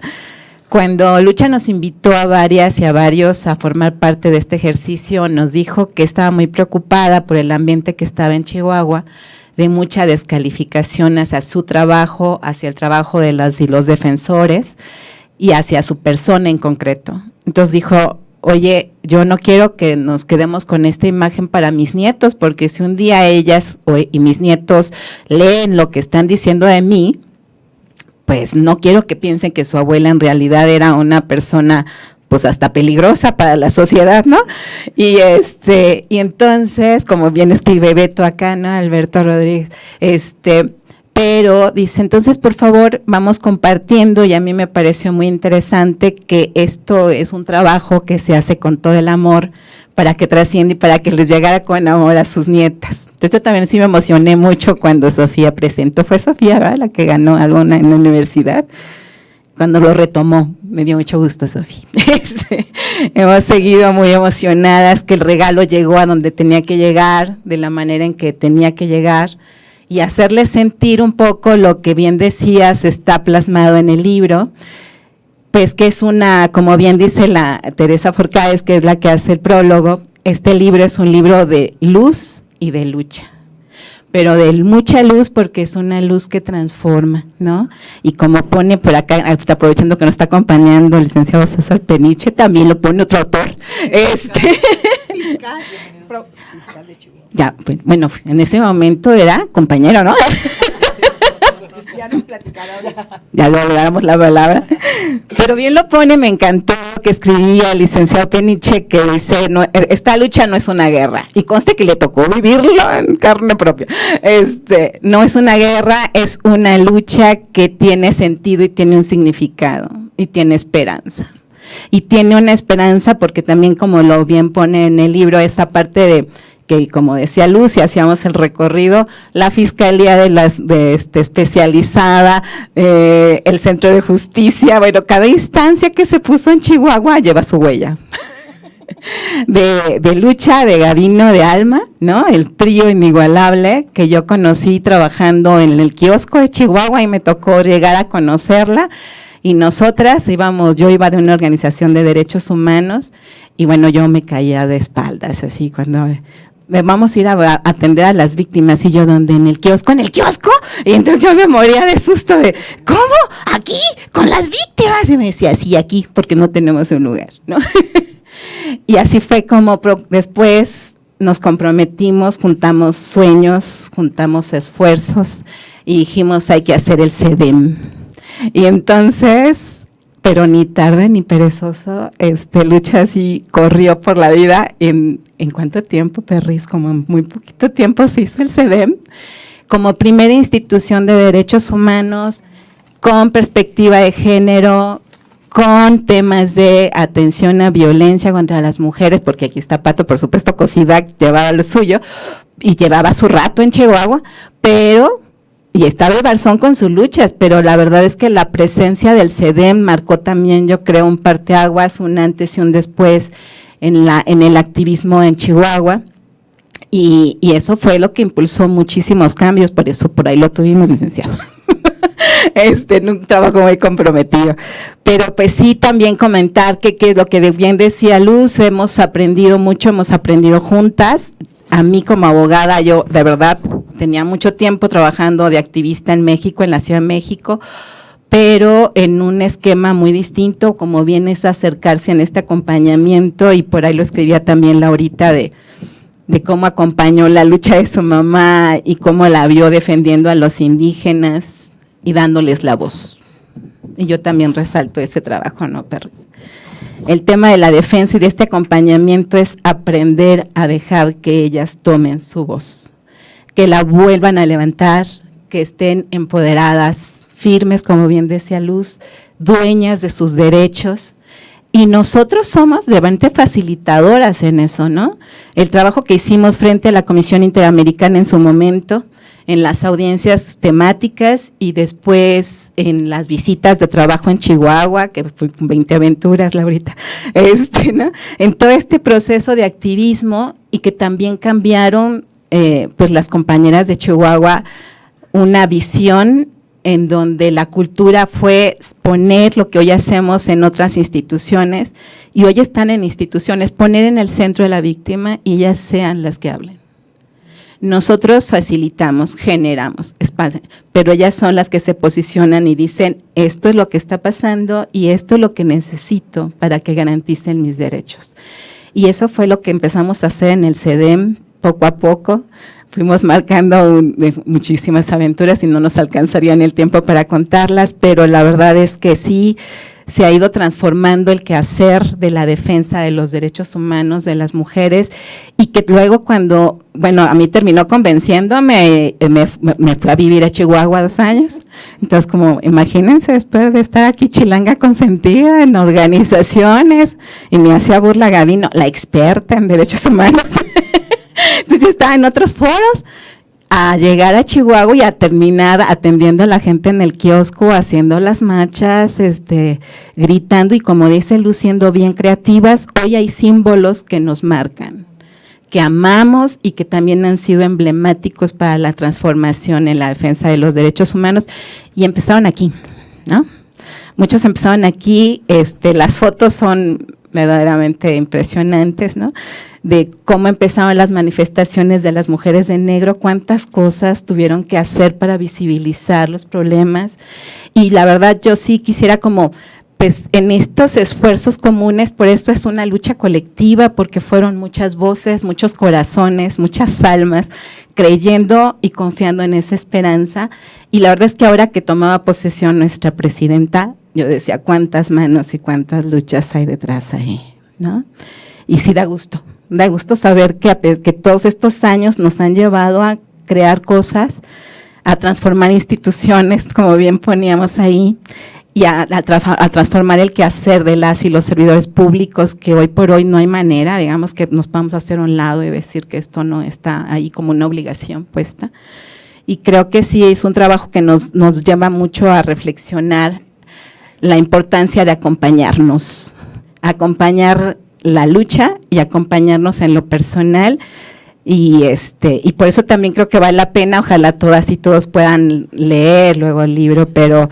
Speaker 4: Cuando Lucha nos invitó a varias y a varios a formar parte de este ejercicio, nos dijo que estaba muy preocupada por el ambiente que estaba en Chihuahua, de mucha descalificación hacia su trabajo, hacia el trabajo de las y los defensores y hacia su persona en concreto. Entonces dijo, oye, yo no quiero que nos quedemos con esta imagen para mis nietos, porque si un día ellas y mis nietos leen lo que están diciendo de mí, pues no quiero que piensen que su abuela en realidad era una persona pues hasta peligrosa para la sociedad, ¿no? Y entonces, como bien escribe Beto acá, ¿no? Alberto Rodríguez, pero dice, entonces por favor vamos compartiendo, y a mí me pareció muy interesante que esto es un trabajo que se hace con todo el amor para que trascienda y para que les llegara con amor a sus nietas. Entonces yo también sí me emocioné mucho cuando Sofía presentó, fue Sofía, ¿verdad?, la que ganó algo en la universidad, cuando lo retomó, me dio mucho gusto, Sofía. Hemos seguido muy emocionadas que el regalo llegó a donde tenía que llegar, de la manera en que tenía que llegar, y hacerles sentir un poco lo que bien decías está plasmado en el libro, pues que es una, como bien dice la Teresa Forcades, que es la que hace el prólogo, este libro es un libro de luz y de lucha, pero de mucha luz porque es una luz que transforma, ¿no? Y como pone por acá, aprovechando que nos está acompañando el licenciado César Peniche, también lo pone otro autor, ya, pues, bueno, en ese momento era compañero, ¿no?
Speaker 2: Ya nos platicaron.
Speaker 4: Ya lo hablamos la palabra. Pero bien lo pone, me encantó que escribía el licenciado Peniche, que dice, no, esta lucha no es una guerra. Y conste que le tocó vivirlo en carne propia. No es una guerra, es una lucha que tiene sentido y tiene un significado y tiene esperanza. Y tiene una esperanza porque también, como lo bien pone en el libro, esa parte de que, como decía Lucy, hacíamos el recorrido, la Fiscalía especializada, el Centro de Justicia, bueno, cada instancia que se puso en Chihuahua lleva su huella. De Lucha, de Gabino, de Alma, ¿no? El trío inigualable que yo conocí trabajando en el kiosco de Chihuahua y me tocó llegar a conocerla. Y nosotras yo iba de una organización de derechos humanos y bueno, yo me caía de espaldas así cuando vamos a ir a atender a las víctimas y yo, ¿dónde? ¿En el kiosco? Y entonces yo me moría de susto de, ¿cómo? ¿Aquí? ¿Con las víctimas? Y me decía, sí, aquí, porque no tenemos un lugar, ¿no? Y así fue como después nos comprometimos, juntamos sueños, juntamos esfuerzos y dijimos, hay que hacer el CEDEM. Y entonces, pero ni tarde ni perezoso, Lucha así corrió por la vida. ¿En cuánto tiempo, Perris? Como en muy poquito tiempo se hizo el CEDEM, como primera institución de derechos humanos, con perspectiva de género, con temas de atención a violencia contra las mujeres, porque aquí está Pato, por supuesto, COSIDAC llevaba lo suyo, y llevaba su rato en Chihuahua, y estaba el Barzón con sus luchas, pero la verdad es que la presencia del CEDEM marcó también, yo creo, un parteaguas, un antes y un después en el activismo en Chihuahua, y eso fue lo que impulsó muchísimos cambios, por eso por ahí lo tuvimos, licenciado. En un trabajo muy comprometido, pero pues sí también comentar que es lo que bien decía Luz, hemos aprendido mucho, hemos aprendido juntas. A mí como abogada, yo de verdad tenía mucho tiempo trabajando de activista en México, en la Ciudad de México, pero en un esquema muy distinto, como bien es acercarse en este acompañamiento, y por ahí lo escribía también Laurita de cómo acompañó la lucha de su mamá y cómo la vio defendiendo a los indígenas y dándoles la voz. Y yo también resalto ese trabajo, ¿no, Perris? El tema de la defensa y de este acompañamiento es aprender a dejar que ellas tomen su voz, que la vuelvan a levantar, que estén empoderadas, firmes, como bien decía Luz, dueñas de sus derechos. Y nosotros somos de repente facilitadoras en eso, ¿no? El trabajo que hicimos frente a la Comisión Interamericana en su momento, en las audiencias temáticas y después en las visitas de trabajo en Chihuahua, que fue 20 aventuras, Laurita, ¿no? En todo este proceso de activismo, y que también cambiaron, pues las compañeras de Chihuahua, una visión en donde la cultura fue poner lo que hoy hacemos en otras instituciones, y hoy están en instituciones, poner en el centro a la víctima y ellas sean las que hablen. Nosotros facilitamos, generamos espacio, pero ellas son las que se posicionan y dicen, esto es lo que está pasando y esto es lo que necesito para que garanticen mis derechos. Y eso fue lo que empezamos a hacer en el CEDEM, poco a poco. Fuimos marcando muchísimas aventuras y no nos alcanzaría el tiempo para contarlas, pero la verdad es que sí se ha ido transformando el quehacer de la defensa de los derechos humanos de las mujeres, y que luego cuando, bueno, a mí terminó convenciéndome, me fui a vivir a Chihuahua 2 años, entonces como imagínense, después de estar aquí chilanga consentida en organizaciones, y me hacía burla Gabino, la experta en derechos humanos, entonces yo estaba en otros foros, a llegar a Chihuahua y a terminar atendiendo a la gente en el kiosco, haciendo las marchas, gritando y, como dice Luz, siendo bien creativas. Hoy hay símbolos que nos marcan, que amamos y que también han sido emblemáticos para la transformación en la defensa de los derechos humanos, y empezaron aquí, ¿no? Muchos empezaron aquí, las fotos son verdaderamente impresionantes, ¿no? De cómo empezaron las manifestaciones de las mujeres de negro, cuántas cosas tuvieron que hacer para visibilizar los problemas, y la verdad yo sí quisiera como, pues en estos esfuerzos comunes, por esto es una lucha colectiva, porque fueron muchas voces, muchos corazones, muchas almas, creyendo y confiando en esa esperanza, y la verdad es que ahora que tomaba posesión nuestra presidenta, yo decía cuántas manos y cuántas luchas hay detrás ahí, ¿no? Y sí da gusto saber que todos estos años nos han llevado a crear cosas, a transformar instituciones, como bien poníamos ahí, y a transformar el quehacer de las y los servidores públicos, que hoy por hoy no hay manera, digamos, que nos vamos a hacer a un lado y decir que esto no está ahí como una obligación puesta. Y creo que sí es un trabajo que nos lleva mucho a reflexionar la importancia de acompañar la lucha y acompañarnos en lo personal, y por eso también creo que vale la pena, ojalá todas y todos puedan leer luego el libro, pero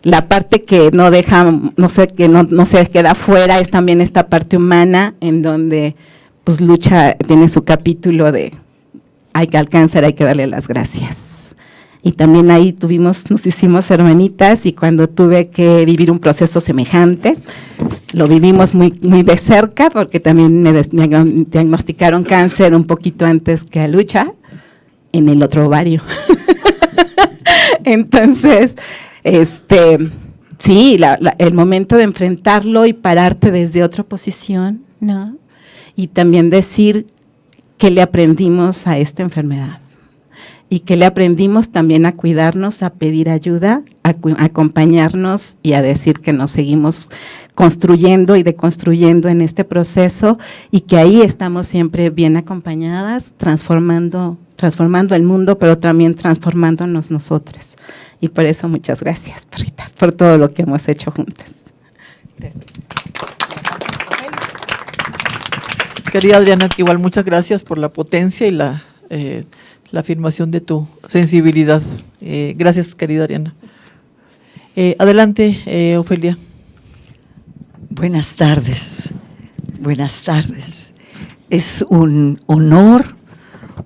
Speaker 4: la parte que no deja, no se queda fuera es también esta parte humana, en donde pues Lucha tiene su capítulo de hay que alcanzar, hay que darle las gracias. Y también ahí nos hicimos hermanitas, y cuando tuve que vivir un proceso semejante, lo vivimos muy, muy de cerca, porque también me diagnosticaron cáncer un poquito antes que a Lucha, en el otro ovario. Entonces, sí, el momento de enfrentarlo y pararte desde otra posición, ¿no? Y también decir qué le aprendimos a esta enfermedad. Y que le aprendimos también a cuidarnos, a pedir ayuda, a acompañarnos y a decir que nos seguimos construyendo y deconstruyendo en este proceso, y que ahí estamos siempre bien acompañadas, transformando el mundo, pero también transformándonos nosotras. Y por eso muchas gracias, Perrita, por todo lo que hemos hecho juntas. Gracias.
Speaker 1: Querida Adriana, igual muchas gracias por la potencia y la afirmación de tu sensibilidad. Gracias, querida Adriana. Adelante, Ofelia.
Speaker 5: Buenas tardes. Es un honor,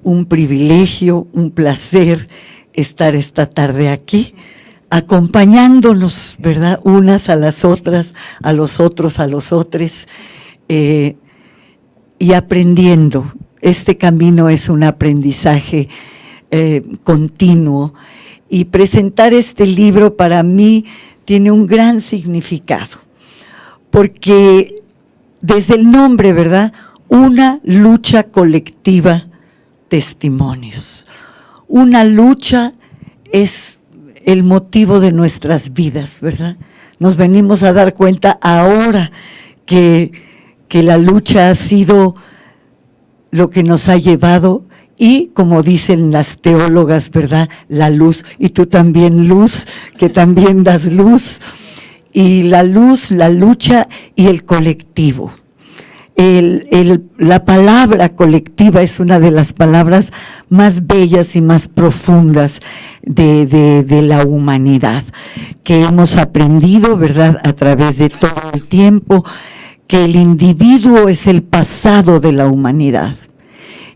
Speaker 5: un privilegio, un placer estar esta tarde aquí, acompañándonos, ¿verdad?, unas a las otras, a los otros, a los otros, y aprendiendo. Este camino es un aprendizaje continuo, y presentar este libro para mí tiene un gran significado, porque desde el nombre, ¿verdad?, una lucha colectiva, testimonios. Una lucha es el motivo de nuestras vidas, ¿verdad? Nos venimos a dar cuenta ahora que la lucha ha sido lo que nos ha llevado, y como dicen las teólogas, ¿verdad?, la luz, y tú también, Luz, que también das luz, y la luz, la lucha y el colectivo. la palabra colectiva es una de las palabras más bellas y más profundas de la humanidad, que hemos aprendido, ¿verdad?, a través de todo el tiempo, que el individuo es el pasado de la humanidad.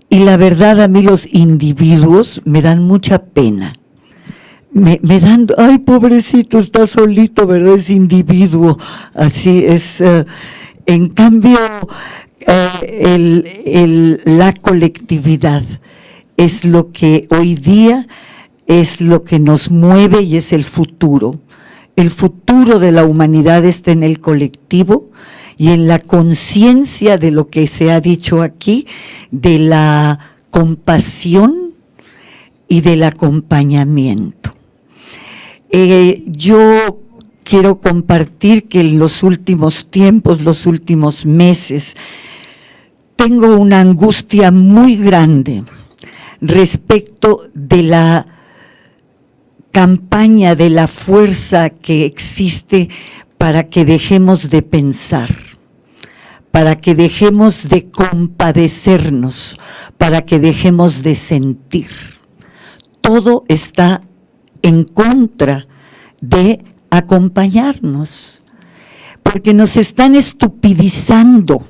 Speaker 5: Y la verdad, a mí los individuos me dan mucha pena. Me dan, ay, pobrecito, está solito, ¿verdad? Es individuo, así es. En cambio, la colectividad es lo que hoy día es lo que nos mueve y es el futuro. El futuro de la humanidad está en el colectivo y en la conciencia de lo que se ha dicho aquí, de la compasión y del acompañamiento. Yo quiero compartir que en los últimos tiempos, los últimos meses, tengo una angustia muy grande respecto de la campaña, de la fuerza que existe para que dejemos de pensar, para que dejemos de compadecernos, para que dejemos de sentir. Todo está en contra de acompañarnos, porque nos están estupidizando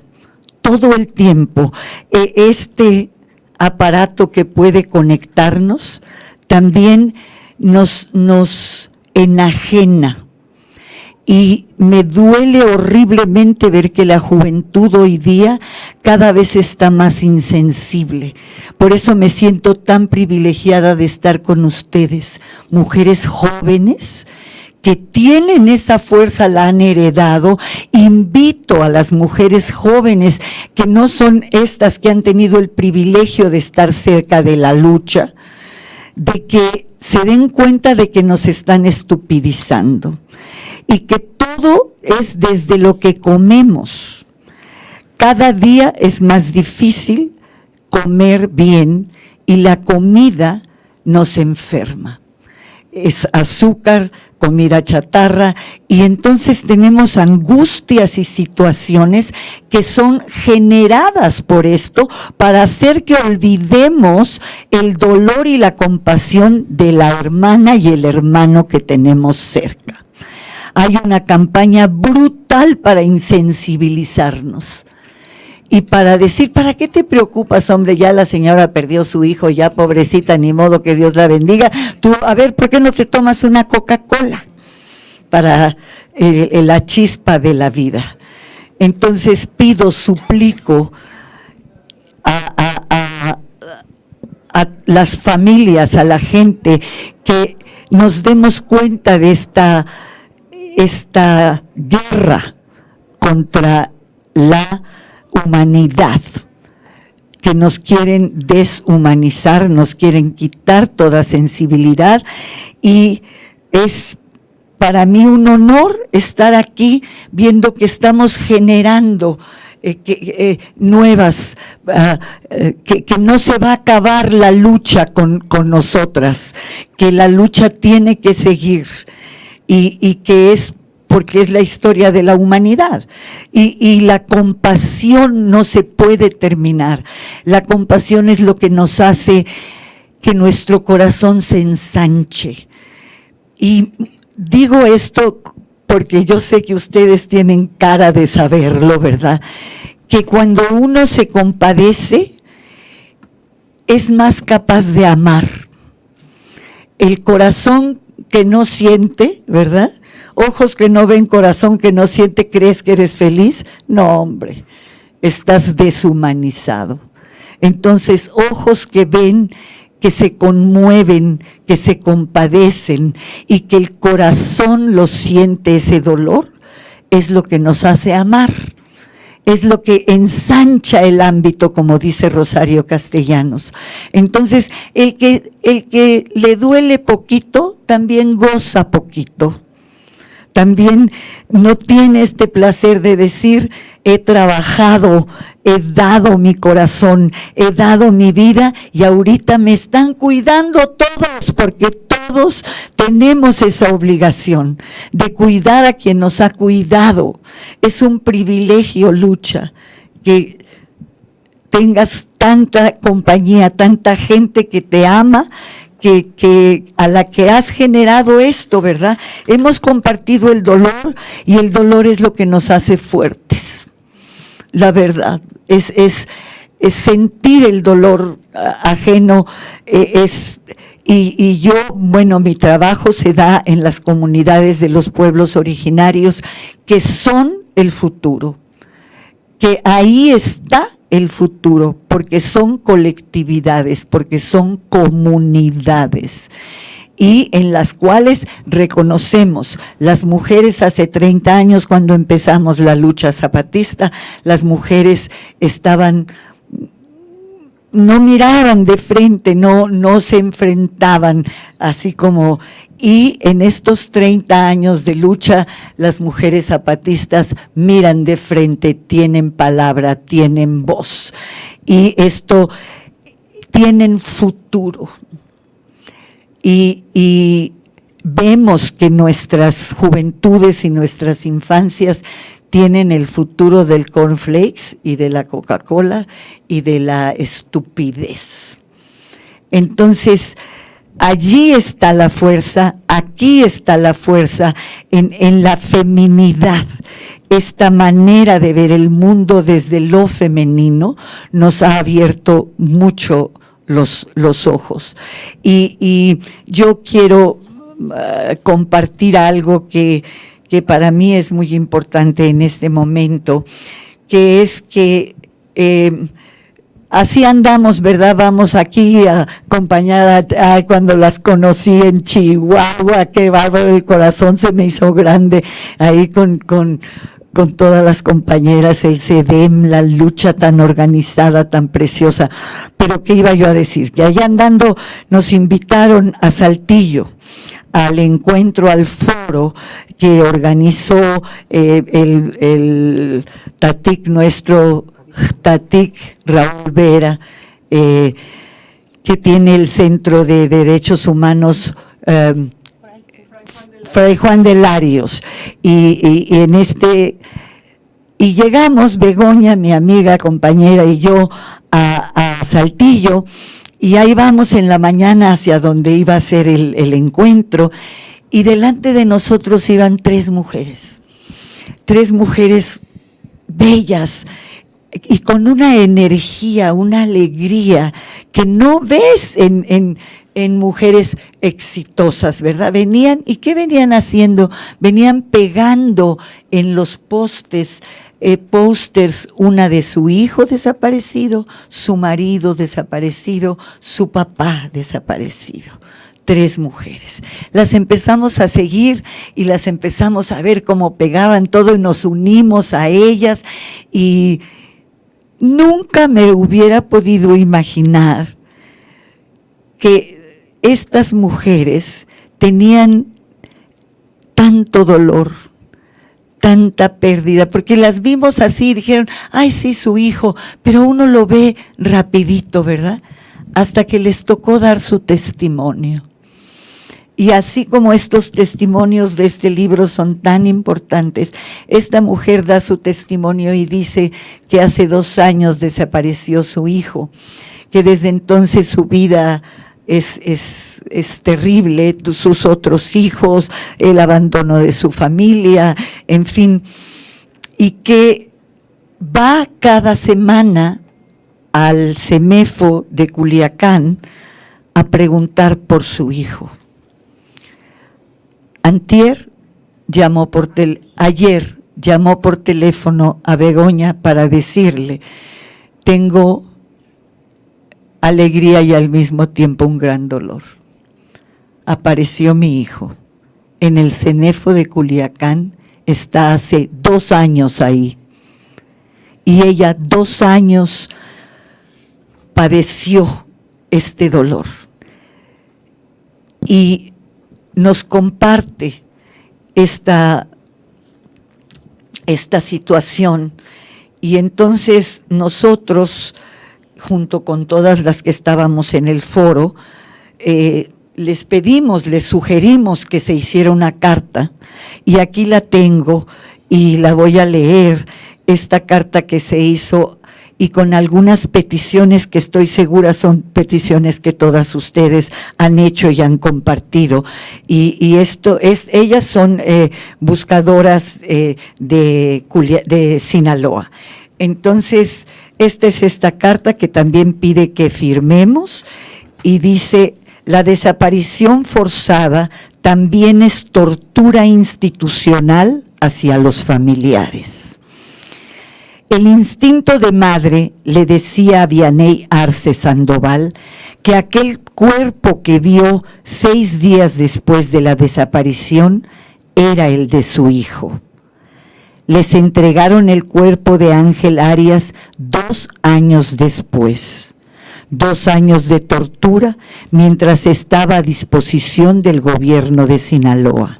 Speaker 5: todo el tiempo. Este aparato que puede conectarnos también nos enajena. Y me duele horriblemente ver que la juventud hoy día cada vez está más insensible. Por eso me siento tan privilegiada de estar con ustedes, mujeres jóvenes que tienen esa fuerza, la han heredado. Invito a las mujeres jóvenes que no son estas que han tenido el privilegio de estar cerca de la lucha, de que se den cuenta de que nos están estupidizando. Y que todo es desde lo que comemos. Cada día es más difícil comer bien y la comida nos enferma. Es azúcar, comida chatarra, y entonces tenemos angustias y situaciones que son generadas por esto para hacer que olvidemos el dolor y la compasión de la hermana y el hermano que tenemos cerca. Hay una campaña brutal para insensibilizarnos y para decir, ¿para qué te preocupas, hombre? Ya la señora perdió su hijo, ya pobrecita, ni modo, que Dios la bendiga. Tú, a ver, ¿por qué no te tomas una Coca-Cola para la chispa de la vida? Entonces pido, suplico a las familias, a la gente, que nos demos cuenta de esta guerra contra la humanidad, que nos quieren deshumanizar, nos quieren quitar toda sensibilidad, y es para mí un honor estar aquí viendo que estamos generando nuevas, que no se va a acabar la lucha con nosotras, que la lucha tiene que seguir. Y que es porque es la historia de la humanidad. Y la compasión no se puede terminar. La compasión es lo que nos hace que nuestro corazón se ensanche. Y digo esto porque yo sé que ustedes tienen cara de saberlo, ¿verdad? Que cuando uno se compadece, es más capaz de amar. El corazón que no siente, ¿verdad? Ojos que no ven, corazón que no siente, ¿crees que eres feliz? No, hombre, estás deshumanizado. Entonces, ojos que ven, que se conmueven, que se compadecen y que el corazón lo siente, ese dolor, es lo que nos hace amar. Es lo que ensancha el ámbito, como dice Rosario Castellanos. Entonces, el que le duele poquito, también goza poquito. También no tiene este placer de decir, he trabajado, he dado mi corazón, he dado mi vida, y ahorita me están cuidando todos, porque todos tenemos esa obligación de cuidar a quien nos ha cuidado. Es un privilegio, Lucha, que tengas tanta compañía, tanta gente que te ama, que a la que has generado esto, ¿verdad? Hemos compartido el dolor y el dolor es lo que nos hace fuertes. La verdad, es sentir el dolor ajeno, y yo, bueno, mi trabajo se da en las comunidades de los pueblos originarios, que son el futuro, que ahí está el futuro, porque son colectividades, porque son comunidades, y en las cuales reconocemos, las mujeres hace 30 años cuando empezamos la lucha zapatista, las mujeres no miraban de frente, no se enfrentaban así como, y en estos 30 años de lucha, las mujeres zapatistas miran de frente, tienen palabra, tienen voz, y esto tienen futuro. Y vemos que nuestras juventudes y nuestras infancias tienen el futuro del cornflakes y de la Coca-Cola y de la estupidez. Entonces, allí está la fuerza, aquí está la fuerza, en la feminidad. Esta manera de ver el mundo desde lo femenino nos ha abierto mucho los ojos. Y yo quiero compartir algo que para mí es muy importante en este momento, que es que así andamos, ¿verdad? Vamos aquí acompañada, cuando las conocí en Chihuahua, qué bárbaro, el corazón se me hizo grande, ahí con todas las compañeras, el CEDEM, la lucha tan organizada, tan preciosa. Pero ¿qué iba yo a decir? Que allá andando nos invitaron a Saltillo, al encuentro, al foro que organizó el Tatic, nuestro Tatic Raúl Vera, que tiene el Centro de Derechos Humanos Fray Juan de Larios, y llegamos, Begoña, mi amiga, compañera, y yo a Saltillo, y ahí vamos en la mañana hacia donde iba a ser el encuentro, y delante de nosotros iban tres mujeres bellas, y con una energía, una alegría que no ves en mujeres exitosas, ¿verdad? Venían, ¿y qué venían haciendo? Venían pegando en los pósters, una de su hijo desaparecido, su marido desaparecido, su papá desaparecido. Tres mujeres. Las empezamos a seguir y las empezamos a ver cómo pegaban todo y nos unimos a ellas, y nunca me hubiera podido imaginar que estas mujeres tenían tanto dolor, tanta pérdida, porque las vimos así y dijeron, ay sí, su hijo, pero uno lo ve rapidito, ¿verdad? Hasta que les tocó dar su testimonio. Y así como estos testimonios de este libro son tan importantes, esta mujer da su testimonio y dice que hace 2 años desapareció su hijo, que desde entonces su vida es terrible, sus otros hijos, el abandono de su familia, en fin, y que va cada semana al CEMEFO de Culiacán a preguntar por su hijo. Ayer llamó por teléfono a Begoña para decirle, tengo alegría y al mismo tiempo un gran dolor. Apareció mi hijo en el CEMEFO de Culiacán, está hace 2 años ahí, y ella 2 años padeció este dolor, y nos comparte esta situación, y entonces nosotros, junto con todas las que estábamos en el foro, les sugerimos que se hiciera una carta, y aquí la tengo y la voy a leer, esta carta que se hizo y con algunas peticiones que estoy segura son peticiones que todas ustedes han hecho y han compartido. Y ellas son buscadoras de Sinaloa. Entonces, esta es esta carta que también pide que firmemos y dice: la desaparición forzada también es tortura institucional hacia los familiares. El instinto de madre le decía a Vianey Arce Sandoval que aquel cuerpo que vio 6 días después de la desaparición era el de su hijo. Les entregaron el cuerpo de Ángel Arias 2 años después. 2 años de tortura mientras estaba a disposición del gobierno de Sinaloa.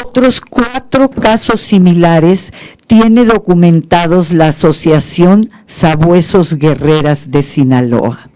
Speaker 5: Otros 4 casos similares tiene documentados la Asociación Sabuesos Guerreras de Sinaloa.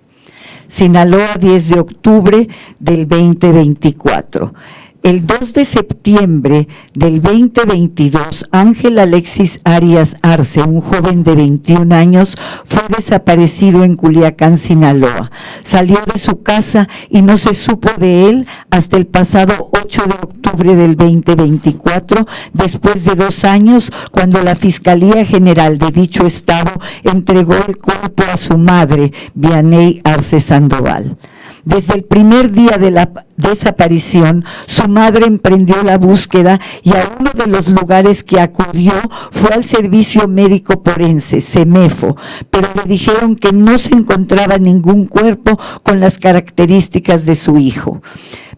Speaker 5: Sinaloa, 10 de octubre del 2024. El 2 de septiembre del 2022, Ángel Alexis Arias Arce, un joven de 21 años, fue desaparecido en Culiacán, Sinaloa. Salió de su casa y no se supo de él hasta el pasado 8 de octubre del 2024, después de 2 años, cuando la Fiscalía General de dicho estado entregó el cuerpo a su madre, Vianey Arce Sandoval. Desde el primer día de la desaparición, su madre emprendió la búsqueda y a uno de los lugares que acudió fue al Servicio Médico Forense, SEMEFO, pero le dijeron que no se encontraba ningún cuerpo con las características de su hijo.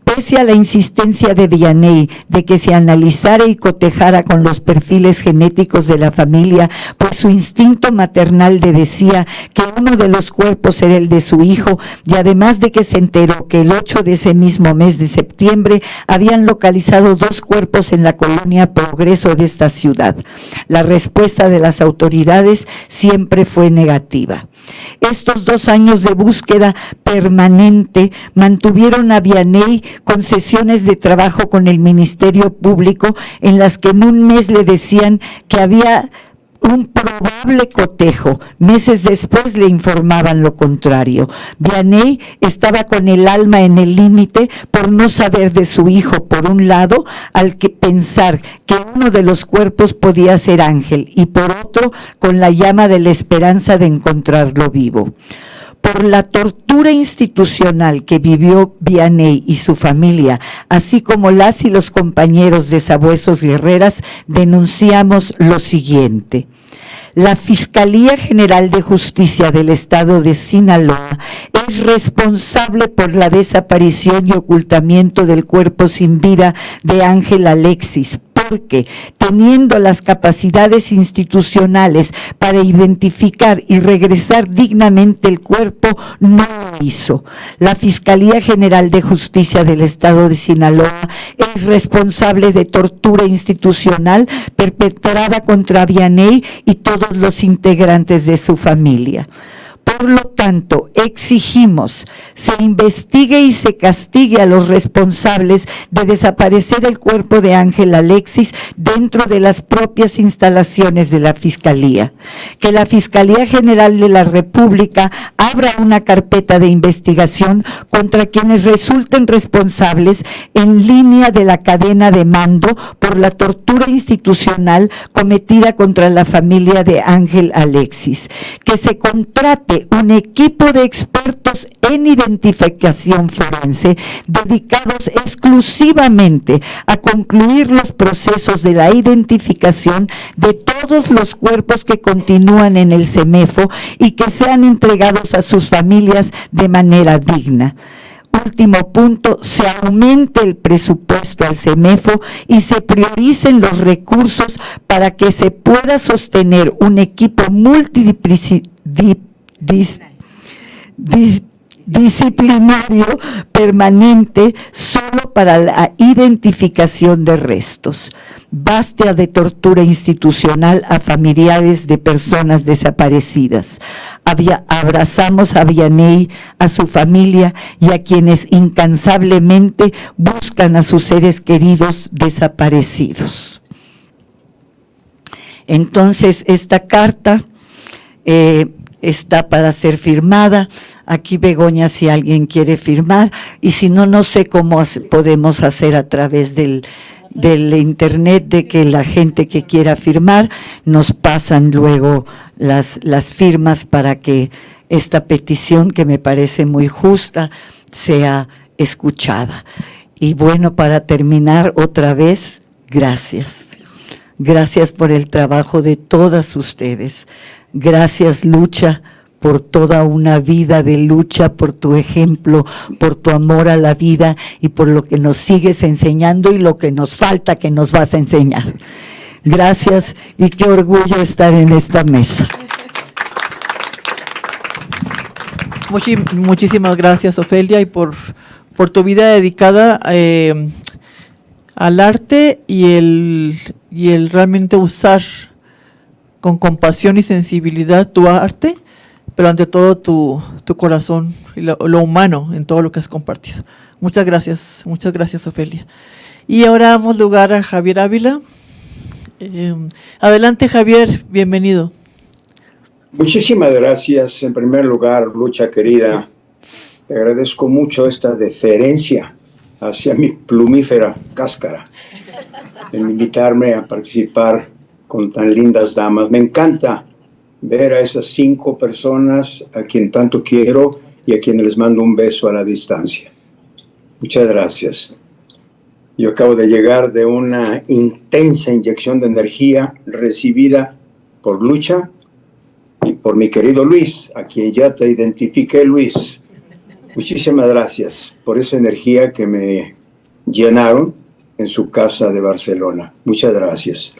Speaker 5: Pese a la insistencia de Vianey de que se analizara y cotejara con los perfiles genéticos de la familia, pues su instinto maternal le decía que uno de los cuerpos era el de su hijo, y además de que se enteró que el 8 de ese mismo mes de septiembre habían localizado 2 cuerpos en la colonia Progreso de esta ciudad. La respuesta de las autoridades siempre fue negativa. Estos 2 años de búsqueda permanente mantuvieron a Vianey con sesiones de trabajo con el Ministerio Público en las que en un mes le decían que había un probable cotejo. Meses después le informaban lo contrario. Vianey estaba con el alma en el límite por no saber de su hijo, por un lado, al que pensar que uno de los cuerpos podía ser Ángel, y por otro, con la llama de la esperanza de encontrarlo vivo. Por la tortura institucional que vivió Vianey y su familia, así como las y los compañeros de Sabuesos Guerreras, denunciamos lo siguiente. La Fiscalía General de Justicia del Estado de Sinaloa es responsable por la desaparición y ocultamiento del cuerpo sin vida de Ángel Alexis, porque teniendo las capacidades institucionales para identificar y regresar dignamente el cuerpo, no lo hizo. La Fiscalía General de Justicia del Estado de Sinaloa es responsable de tortura institucional perpetrada contra Vianey y todos los integrantes de su familia. Por lo tanto, exigimos se investigue y se castigue a los responsables de desaparecer el cuerpo de Ángel Alexis dentro de las propias instalaciones de la Fiscalía. Que la Fiscalía General de la República abra una carpeta de investigación contra quienes resulten responsables en línea de la cadena de mando por la tortura institucional cometida contra la familia de Ángel Alexis. Que se contrate un equipo de expertos en identificación forense dedicados exclusivamente a concluir los procesos de la identificación de todos los cuerpos que continúan en el SEMEFO y que sean entregados a sus familias de manera digna. Último punto, se aumente el presupuesto al SEMEFO y se prioricen los recursos para que se pueda sostener un equipo disciplinario permanente solo para la identificación de restos. Basta de tortura institucional a familiares de personas desaparecidas. Abrazamos a Vianey, a su familia y a quienes incansablemente buscan a sus seres queridos desaparecidos. Entonces, esta carta está para ser firmada. Aquí, Begoña, si alguien quiere firmar, y si no, no sé cómo podemos hacer a través del internet, de que la gente que quiera firmar nos pasan luego las firmas para que esta petición, que me parece muy justa, sea escuchada. Y bueno, para terminar, otra vez, gracias. Gracias por el trabajo de todas ustedes. Gracias, Lucha, por toda una vida de lucha, por tu ejemplo, por tu amor a la vida y por lo que nos sigues enseñando y lo que nos falta que nos vas a enseñar. Gracias y qué orgullo estar en esta mesa.
Speaker 1: Muchísimas gracias, Ofelia, y por tu vida dedicada al arte y el realmente usar con compasión y sensibilidad tu arte, pero ante todo tu corazón y lo humano en todo lo que has compartido. Muchas gracias, Ofelia. Y ahora damos lugar a Javier Ávila. Adelante, Javier, bienvenido.
Speaker 6: Muchísimas gracias. En primer lugar, Lucha querida, te agradezco mucho esta deferencia hacia mi plumífera cáscara, en invitarme a participar con tan lindas damas. Me encanta ver a esas 5 personas a quien tanto quiero y a quienes les mando un beso a la distancia. Muchas gracias. Yo acabo de llegar de una intensa inyección de energía recibida por Lucha y por mi querido Luis, a quien ya te identifiqué, Luis. Muchísimas gracias por esa energía que me llenaron en su casa de Barcelona. Muchas gracias.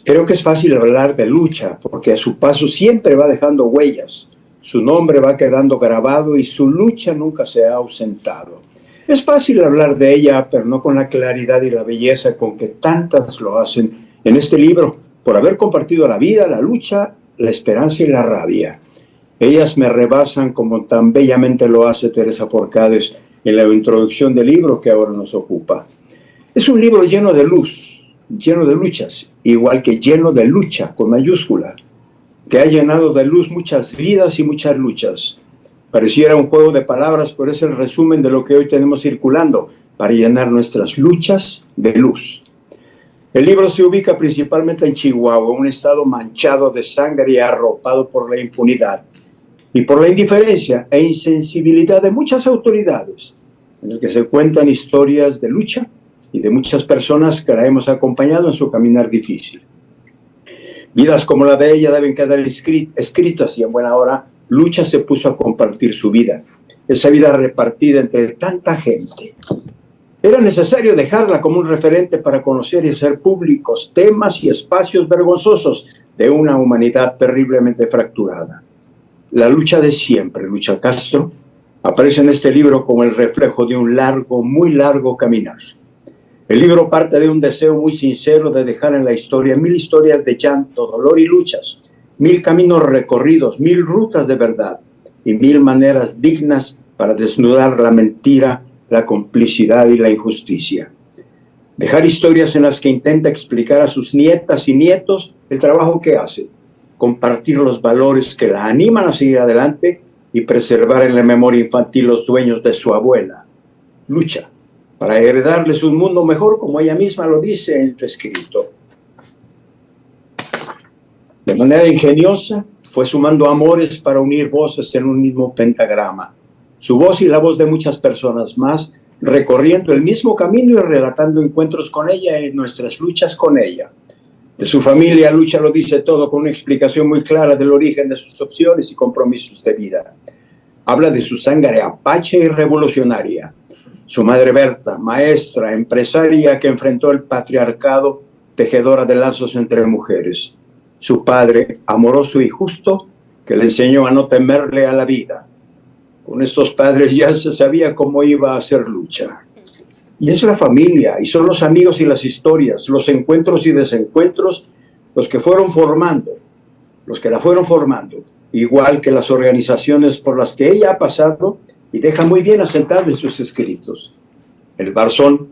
Speaker 6: Creo que es fácil hablar de Lucha, porque a su paso siempre va dejando huellas. Su nombre va quedando grabado y su lucha nunca se ha ausentado. Es fácil hablar de ella, pero no con la claridad y la belleza con que tantas lo hacen en este libro, por haber compartido la vida, la lucha, la esperanza y la rabia. Ellas me rebasan como tan bellamente lo hace Teresa Forcades en la introducción del libro que ahora nos ocupa. Es un libro lleno de luz, lleno de luchas, igual que lleno de lucha con mayúscula, que ha llenado de luz muchas vidas y muchas luchas. Pareciera un juego de palabras, pero es el resumen de lo que hoy tenemos circulando para llenar nuestras luchas de luz. El libro se ubica principalmente en Chihuahua, un estado manchado de sangre y arropado por la impunidad y por la indiferencia e insensibilidad de muchas autoridades, en el que se cuentan historias de lucha y de muchas personas que la hemos acompañado en su caminar difícil. Vidas como la de ella deben quedar escritas y en buena hora Lucha se puso a compartir su vida, esa vida repartida entre tanta gente. Era necesario dejarla como un referente para conocer y hacer públicos temas y espacios vergonzosos de una humanidad terriblemente fracturada. La lucha de siempre, Lucha Castro, aparece en este libro como el reflejo de un largo, muy largo caminar. El libro parte de un deseo muy sincero de dejar en la historia 1000 historias de llanto, dolor y luchas, 1000 caminos recorridos, 1000 rutas de verdad y 1000 maneras dignas para desnudar la mentira, la complicidad y la injusticia. Dejar historias en las que intenta explicar a sus nietas y nietos el trabajo que hace, compartir los valores que la animan a seguir adelante y preservar en la memoria infantil los dueños de su abuela. Lucha para heredarles un mundo mejor, como ella misma lo dice en su escrito. De manera ingeniosa, fue sumando amores para unir voces en un mismo pentagrama. Su voz y la voz de muchas personas más, recorriendo el mismo camino y relatando encuentros con ella y nuestras luchas con ella. De su familia, Lucha lo dice todo con una explicación muy clara del origen de sus opciones y compromisos de vida. Habla de su sangre apache y revolucionaria. Su madre Berta, maestra, empresaria que enfrentó el patriarcado, tejedora de lazos entre mujeres. Su padre, amoroso y justo, que le enseñó a no temerle a la vida. Con estos padres ya se sabía cómo iba a ser Lucha. Y es la familia, y son los amigos y las historias, los encuentros y desencuentros, los que fueron formando, los que la fueron formando, igual que las organizaciones por las que ella ha pasado y deja muy bien asentado en sus escritos. El Barzón,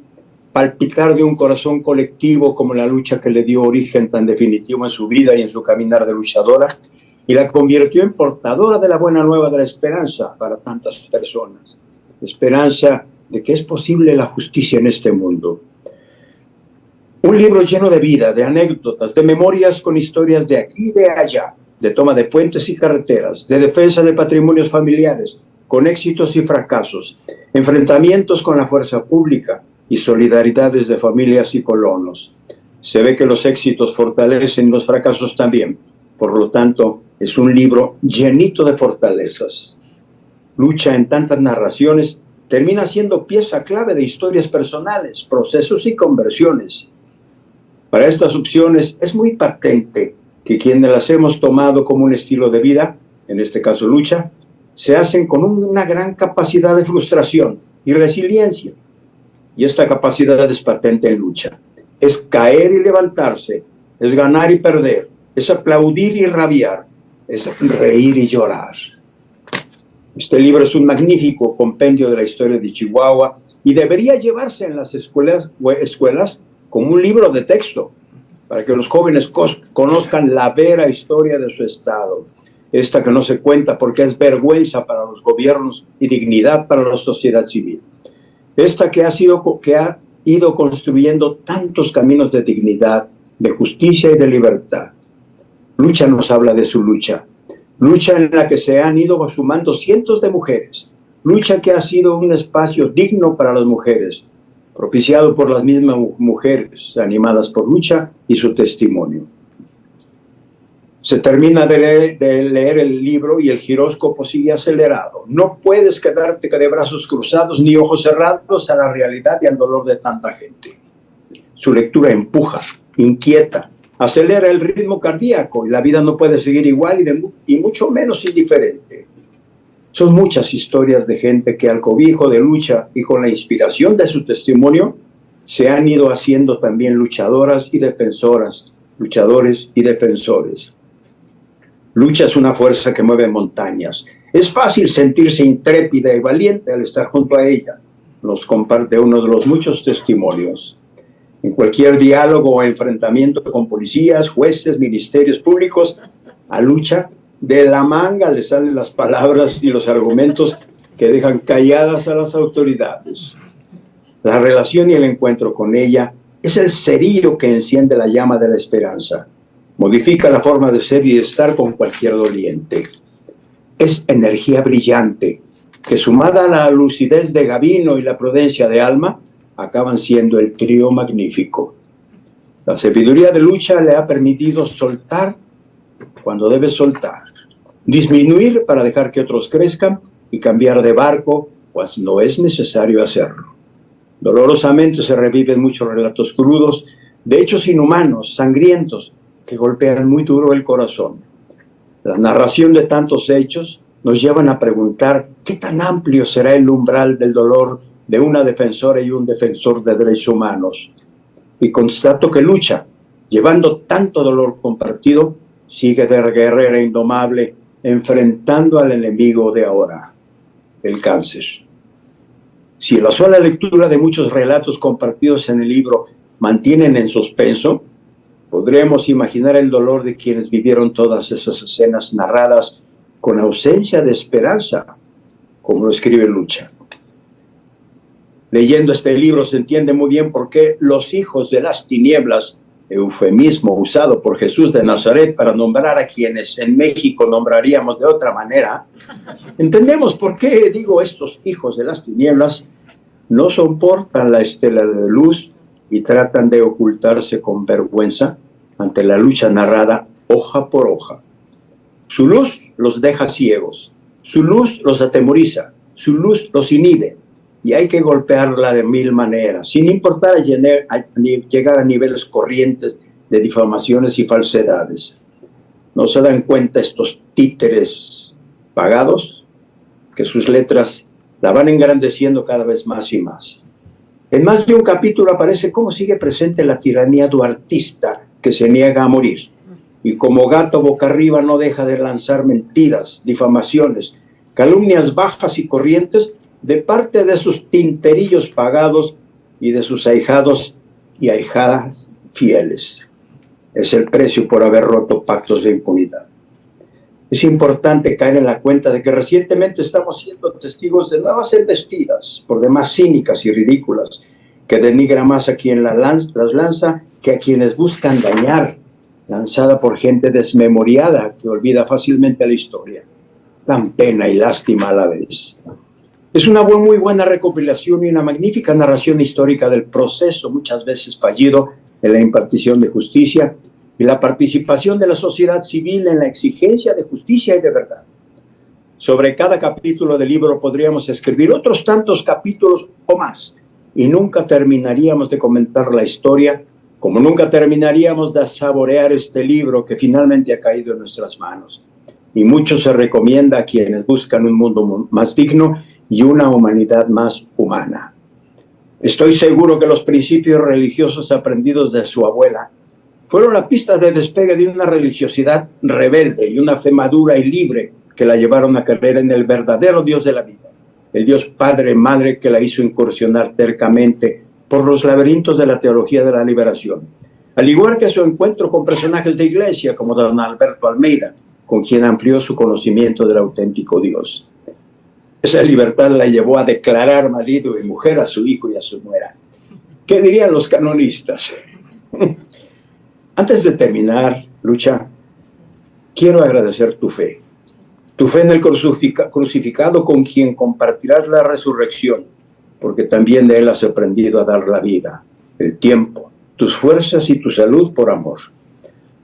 Speaker 6: palpitar de un corazón colectivo como la lucha que le dio origen tan definitivo en su vida y en su caminar de luchadora, y la convirtió en portadora de la buena nueva de la esperanza para tantas personas. Esperanza de que es posible la justicia en este mundo. Un libro lleno de vida, de anécdotas, de memorias con historias de aquí y de allá, de toma de puentes y carreteras, de defensa de patrimonios familiares, con éxitos y fracasos, enfrentamientos con la fuerza pública y solidaridades de familias y colonos. Se ve que los éxitos fortalecen y los fracasos también. Por lo tanto, es un libro llenito de fortalezas. Lucha en tantas narraciones termina siendo pieza clave de historias personales, procesos y conversiones. Para estas opciones es muy patente que quienes las hemos tomado como un estilo de vida, en este caso lucha, se hacen con una gran capacidad de frustración y resiliencia. Y esta capacidad es patente en lucha. Es caer y levantarse, es ganar y perder, es aplaudir y rabiar, es reír y llorar. Este libro es un magnífico compendio de la historia de Chihuahua y debería llevarse en las escuelas como un libro de texto para que los jóvenes conozcan la vera historia de su estado. Esta que no se cuenta porque es vergüenza para los gobiernos y dignidad para la sociedad civil. Esta que ha ido construyendo tantos caminos de dignidad, de justicia y de libertad. Lucha nos habla de su lucha. Lucha en la que se han ido sumando cientos de mujeres. Lucha que ha sido un espacio digno para las mujeres, propiciado por las mismas mujeres, animadas por lucha y su testimonio. Se termina de leer el libro y el giróscopo sigue acelerado. No puedes quedarte de brazos cruzados ni ojos cerrados a la realidad y al dolor de tanta gente. Su lectura empuja, inquieta, acelera el ritmo cardíaco y la vida no puede seguir igual y mucho menos indiferente. Son muchas historias de gente que al cobijo de lucha y con la inspiración de su testimonio se han ido haciendo también luchadoras y defensoras, luchadores y defensores. Lucha es una fuerza que mueve montañas. Es fácil sentirse intrépida y valiente al estar junto a ella. Nos comparte uno de los muchos testimonios. En cualquier diálogo o enfrentamiento con policías, jueces, ministerios públicos, a Lucha de la manga le salen las palabras y los argumentos que dejan calladas a las autoridades. La relación y el encuentro con ella es el cerillo que enciende la llama de la esperanza. Modifica la forma de ser y de estar con cualquier doliente. Es energía brillante que, sumada a la lucidez de Gavino y la prudencia de Alma, acaban siendo el trío magnífico. La sabiduría de Lucha le ha permitido soltar cuando debe soltar, disminuir para dejar que otros crezcan y cambiar de barco pues no es necesario hacerlo. Dolorosamente se reviven muchos relatos crudos de hechos inhumanos, sangrientos, que golpean muy duro el corazón. La narración de tantos hechos nos llevan a preguntar qué tan amplio será el umbral del dolor de una defensora y un defensor de derechos humanos. Y constato que Lucha, llevando tanto dolor compartido, sigue de guerrera indomable, enfrentando al enemigo de ahora, el cáncer. Si la sola lectura de muchos relatos compartidos en el libro mantienen en suspenso, podremos imaginar el dolor de quienes vivieron todas esas escenas narradas con ausencia de esperanza, como lo escribe Lucha. Leyendo este libro se entiende muy bien por qué los hijos de las tinieblas, eufemismo usado por Jesús de Nazaret para nombrar a quienes en México nombraríamos de otra manera, entendemos por qué, digo, estos hijos de las tinieblas no soportan la estela de luz y tratan de ocultarse con vergüenza ante la lucha narrada hoja por hoja. Su luz los deja ciegos, su luz los atemoriza, su luz los inhibe, y hay que golpearla de mil maneras, sin importar llegar a niveles corrientes de difamaciones y falsedades. ¿No se dan cuenta estos títeres pagados? Que sus letras la van engrandeciendo cada vez más y más. En más de un capítulo aparece cómo sigue presente la tiranía duartista que se niega a morir. Y como gato boca arriba no deja de lanzar mentiras, difamaciones, calumnias bajas y corrientes de parte de sus tinterillos pagados y de sus ahijados y ahijadas fieles. Es el precio por haber roto pactos de impunidad. Es importante caer en la cuenta de que recientemente estamos siendo testigos de nuevas embestidas, por demás cínicas y ridículas, que denigra más a quien las lanza que a quienes buscan dañar, lanzada por gente desmemoriada que olvida fácilmente la historia. Dan pena y lástima a la vez. Es una muy buena recopilación y una magnífica narración histórica del proceso, muchas veces fallido, de la impartición de justicia y la participación de la sociedad civil en la exigencia de justicia y de verdad. Sobre cada capítulo del libro podríamos escribir otros tantos capítulos o más, y nunca terminaríamos de comentar la historia, como nunca terminaríamos de saborear este libro que finalmente ha caído en nuestras manos. Y mucho se recomienda a quienes buscan un mundo más digno y una humanidad más humana. Estoy seguro que los principios religiosos aprendidos de su abuela fueron la pista de despegue de una religiosidad rebelde y una fe madura y libre que la llevaron a creer en el verdadero Dios de la vida, el Dios Padre, Madre que la hizo incursionar tercamente por los laberintos de la teología de la liberación, al igual que su encuentro con personajes de iglesia como don Alberto Almeida, con quien amplió su conocimiento del auténtico Dios. Esa libertad la llevó a declarar marido y mujer a su hijo y a su nuera. ¿Qué dirían los canonistas? Antes de terminar, Lucha, quiero agradecer tu fe en el crucificado con quien compartirás la resurrección, porque también de él has aprendido a dar la vida, el tiempo, tus fuerzas y tu salud por amor.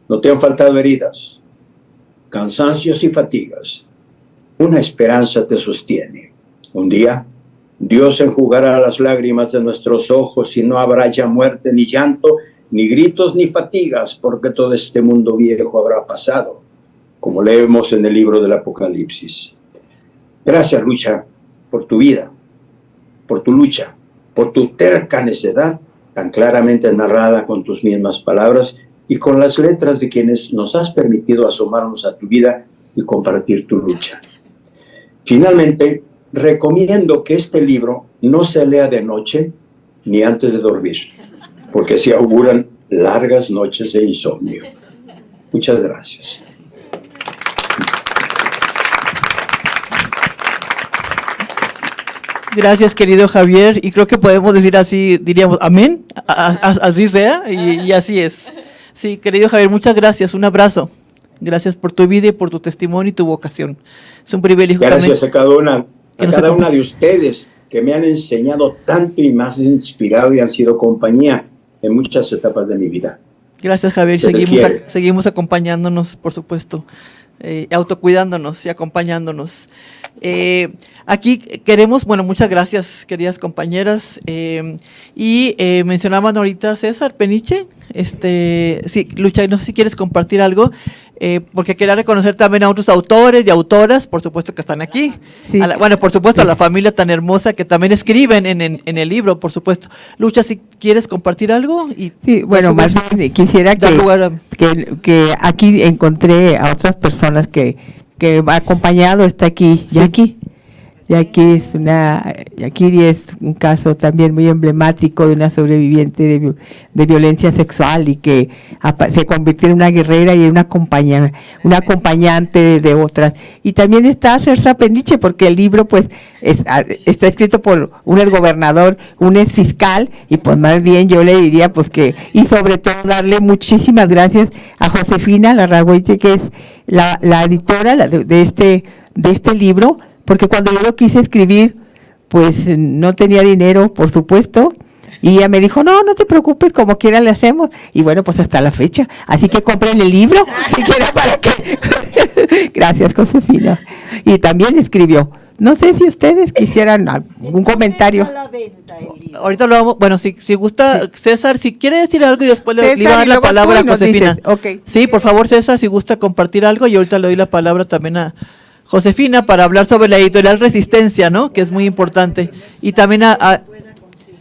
Speaker 6: No te han faltado heridas, cansancios y fatigas. Una esperanza te sostiene. Un día, Dios enjugará las lágrimas de nuestros ojos y no habrá ya muerte, ni llanto, ni gritos, ni fatigas, porque todo este mundo viejo habrá pasado, como leemos en el libro del Apocalipsis. Gracias, Lucha, por tu vida, por tu lucha, por tu terca necedad, tan claramente narrada con tus mismas palabras y con las letras de quienes nos has permitido asomarnos a tu vida y compartir tu lucha. Finalmente, recomiendo que este libro no se lea de noche ni antes de dormir, porque se auguran largas noches de insomnio. Muchas gracias.
Speaker 1: Gracias, querido Javier, y creo que podemos decir así, diríamos, amén, así sea, y así es. Sí, querido Javier, muchas gracias, un abrazo. Gracias por tu vida y por tu testimonio y tu vocación. Es un privilegio.
Speaker 6: Gracias a cada una de ustedes que me han enseñado tanto y más inspirado y han sido compañía en muchas etapas de mi vida.
Speaker 1: Gracias, Javier. Seguimos acompañándonos, por supuesto, autocuidándonos y acompañándonos. Aquí queremos, bueno, muchas gracias, queridas compañeras. Mencionaban ahorita César Peniche. Sí, Lucha, no sé si quieres compartir algo, porque quería reconocer también a otros autores y autoras, por supuesto que están aquí. Sí. Por supuesto, a la familia tan hermosa que también escriben en el libro, por supuesto. Lucha, si quieres compartir algo.
Speaker 2: Sí, bueno, más bien quisiera que aquí encontré a otras personas que ha acompañado, está aquí, sí. Yaqui es un caso también muy emblemático de una sobreviviente de violencia sexual y que se convirtió en una guerrera y en una acompañante de otras. Y también está Celsa Peniche, porque el libro pues está escrito por un exgobernador, un exfiscal, y pues más bien yo le diría pues que, y sobre todo darle muchísimas gracias a Josefina Larragoite, que es la editora de este libro, porque cuando yo lo quise escribir, pues no tenía dinero, por supuesto, y ella me dijo, no te preocupes, como quiera le hacemos, y bueno, pues hasta la fecha, así que compren el libro, si quieren, para que... Gracias, Josefina. Y también escribió. No sé si ustedes quisieran algún comentario.
Speaker 1: Ahorita lo vamos, bueno, si gusta, César, si quiere decir algo y después le voy a dar la palabra a Josefina. Okay. Sí, por favor, César, si gusta compartir algo, y ahorita le doy la palabra también a Josefina para hablar sobre la editorial Resistencia, ¿no? Que es muy importante. Y también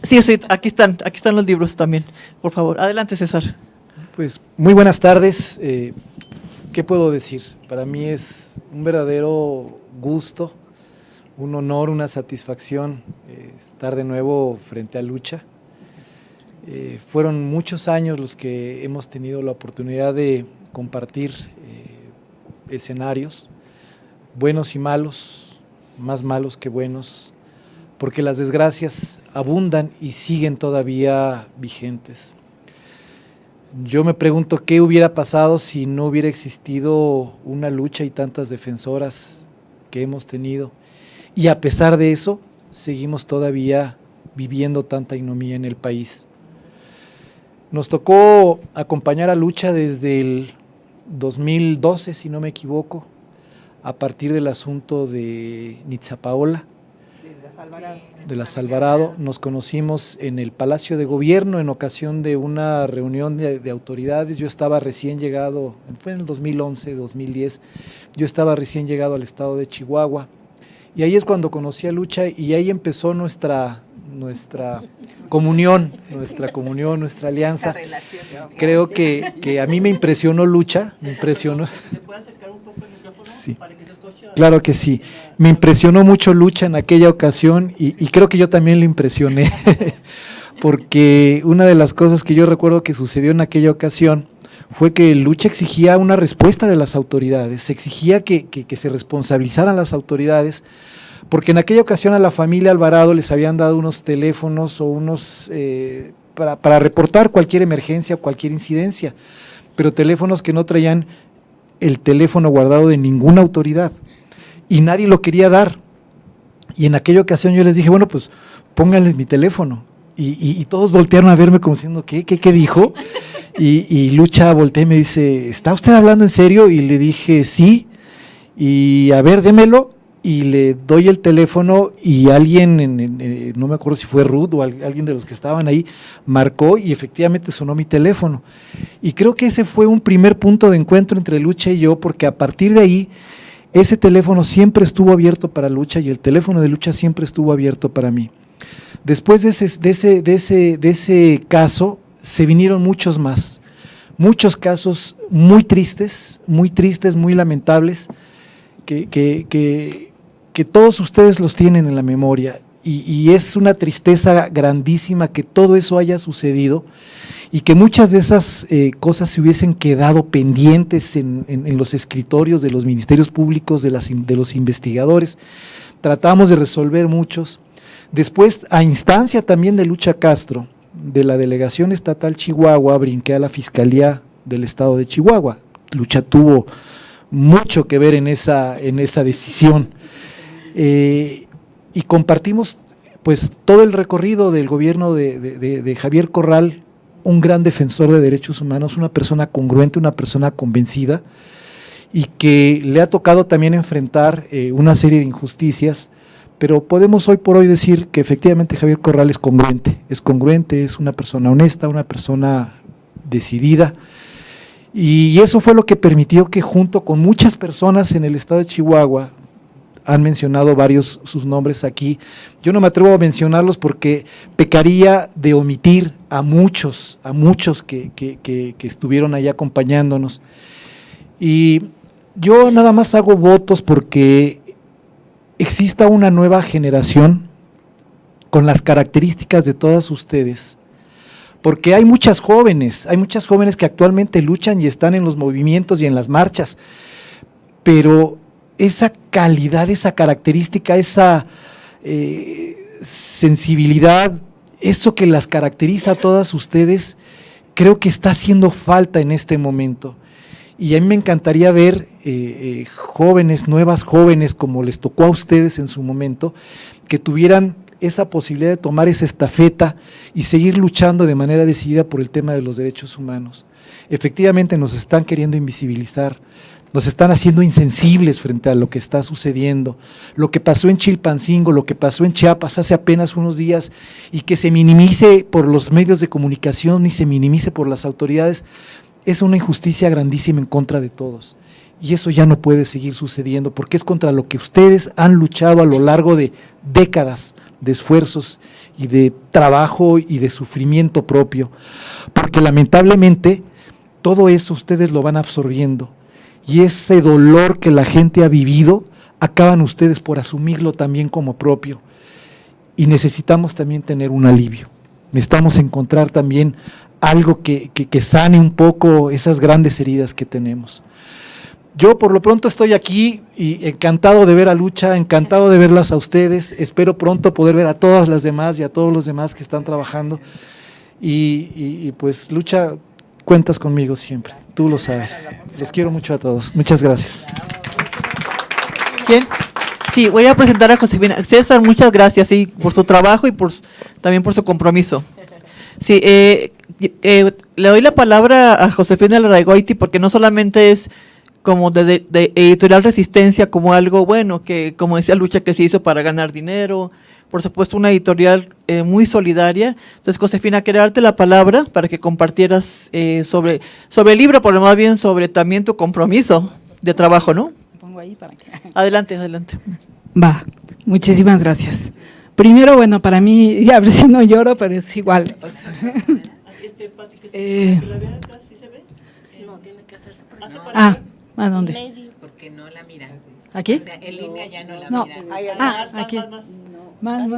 Speaker 1: sí, aquí están los libros también. Por favor, adelante, César.
Speaker 7: Pues muy buenas tardes. ¿Qué puedo decir? Para mí es un verdadero gusto, un honor, una satisfacción estar de nuevo frente a Lucha. Fueron muchos años los que hemos tenido la oportunidad de compartir escenarios, buenos y malos, más malos que buenos, porque las desgracias abundan y siguen todavía vigentes. Yo me pregunto qué hubiera pasado si no hubiera existido una lucha y tantas defensoras que hemos tenido, y a pesar de eso seguimos todavía viviendo tanta ignominia en el país. Nos tocó acompañar a Lucha desde el 2012, si no me equivoco, a partir del asunto de Nitzapaola, de las Alvarado. Nos conocimos en el Palacio de Gobierno en ocasión de una reunión de autoridades. Yo estaba recién llegado, fue en el 2011, 2010, yo estaba recién llegado al estado de Chihuahua, y ahí es cuando conocí a Lucha, y ahí empezó nuestra comunión, nuestra alianza. Creo que a mí me impresionó Lucha, me impresionó.
Speaker 1: ¿Me puede acercar un poco el micrófono
Speaker 7: Sí.
Speaker 1: para que se escuche?
Speaker 7: Claro que sí, me impresionó mucho Lucha en aquella ocasión, y creo que yo también lo impresioné, porque una de las cosas que yo recuerdo que sucedió en aquella ocasión fue que Lucha exigía una respuesta de las autoridades, se exigía que se responsabilizaran las autoridades, porque en aquella ocasión a la familia Alvarado les habían dado unos teléfonos o unos para reportar cualquier emergencia, cualquier incidencia, pero teléfonos que no traían el teléfono guardado de ninguna autoridad, y nadie lo quería dar. Y en aquella ocasión yo les dije, bueno, pues pónganles mi teléfono, y todos voltearon a verme como diciendo, ¿qué dijo? Y Lucha voltea y me dice, ¿está usted hablando en serio? Y le dije, sí, y a ver, démelo. Y le doy el teléfono, y alguien, no me acuerdo si fue Ruth o alguien de los que estaban ahí, marcó, y efectivamente sonó mi teléfono. Y creo que ese fue un primer punto de encuentro entre Lucha y yo, porque a partir de ahí, ese teléfono siempre estuvo abierto para Lucha, y el teléfono de Lucha siempre estuvo abierto para mí. Después de ese caso, se vinieron muchos más, muchos casos muy tristes, muy lamentables, que todos ustedes los tienen en la memoria, y es una tristeza grandísima que todo eso haya sucedido, y que muchas de esas cosas se hubiesen quedado pendientes en los escritorios de los ministerios públicos, de los investigadores. Tratamos de resolver muchos. Después, a instancia también de Lucha Castro, de la Delegación Estatal Chihuahua, brinqué a la Fiscalía del Estado de Chihuahua. Lucha tuvo mucho que ver en esa decisión, y compartimos pues todo el recorrido del gobierno de Javier Corral, un gran defensor de derechos humanos, una persona congruente, una persona convencida, y que le ha tocado también enfrentar una serie de injusticias, pero podemos hoy por hoy decir que efectivamente Javier Corral es congruente, es una persona honesta, una persona decidida. Y eso fue lo que permitió que, junto con muchas personas en el estado de Chihuahua, han mencionado varios sus nombres aquí, yo no me atrevo a mencionarlos porque pecaría de omitir a muchos que estuvieron ahí acompañándonos. Y yo nada más hago votos porque exista una nueva generación con las características de todas ustedes, porque hay muchas jóvenes que actualmente luchan y están en los movimientos y en las marchas, pero esa calidad, esa característica, esa sensibilidad, eso que las caracteriza a todas ustedes, creo que está haciendo falta en este momento. Y a mí me encantaría ver jóvenes, nuevas jóvenes, como les tocó a ustedes en su momento, que tuvieran esa posibilidad de tomar esa estafeta y seguir luchando de manera decidida por el tema de los derechos humanos. Efectivamente nos están queriendo invisibilizar, nos están haciendo insensibles frente a lo que está sucediendo, lo que pasó en Chilpancingo, lo que pasó en Chiapas hace apenas unos días, y que se minimice por los medios de comunicación y se minimice por las autoridades, es una injusticia grandísima en contra de todos. Y eso ya no puede seguir sucediendo, porque es contra lo que ustedes han luchado a lo largo de décadas de esfuerzos y de trabajo y de sufrimiento propio, porque lamentablemente todo eso ustedes lo van absorbiendo, y ese dolor que la gente ha vivido, acaban ustedes por asumirlo también como propio, y necesitamos también tener un alivio. necesitamos encontrar también algo que sane un poco esas grandes heridas que tenemos. Yo por lo pronto estoy aquí y encantado de ver a Lucha, encantado de verlas a ustedes, espero pronto poder ver a todas las demás y a todos los demás que están trabajando y pues Lucha, cuentas conmigo siempre, tú lo sabes, los quiero mucho a todos, muchas gracias.
Speaker 1: ¿Quién? Sí, voy a presentar a Josefina. César, muchas gracias por su trabajo y también por su compromiso. Sí, le doy la palabra a Josefina Larragoiti porque no solamente es como de Editorial Resistencia como algo bueno, que como decía Lucha, que se hizo para ganar dinero, por supuesto una editorial muy solidaria. Entonces, Josefina, quería darte la palabra para que compartieras sobre el libro, pero más bien sobre también tu compromiso de trabajo, ¿no?
Speaker 8: Pongo ahí para que...
Speaker 1: Adelante, adelante.
Speaker 8: Va, muchísimas gracias. Primero, bueno, para mí, a ver si no lloro, pero es igual. O sea,
Speaker 3: No, tiene que hacerse por
Speaker 8: ¿a dónde?
Speaker 4: Porque no la miran.
Speaker 8: ¿Aquí?
Speaker 4: O sea, en línea ya no la
Speaker 8: No.
Speaker 4: miran.
Speaker 8: Aquí. Más.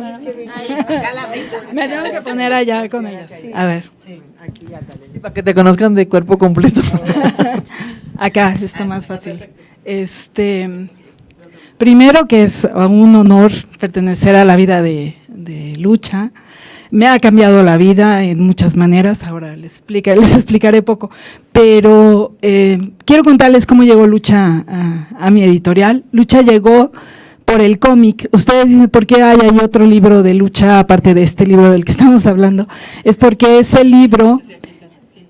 Speaker 8: Me tengo que poner allá con ellas. A ver.
Speaker 1: Para que te conozcan de cuerpo completo.
Speaker 8: Acá está más fácil. Primero que es un honor pertenecer a la vida de Lucha. Me ha cambiado la vida en muchas maneras, ahora les explicaré poco, pero quiero contarles cómo llegó Lucha a mi editorial. Lucha llegó por el cómic. Ustedes dicen, ¿por qué hay otro libro de Lucha aparte de este libro del que estamos hablando? Es porque ese libro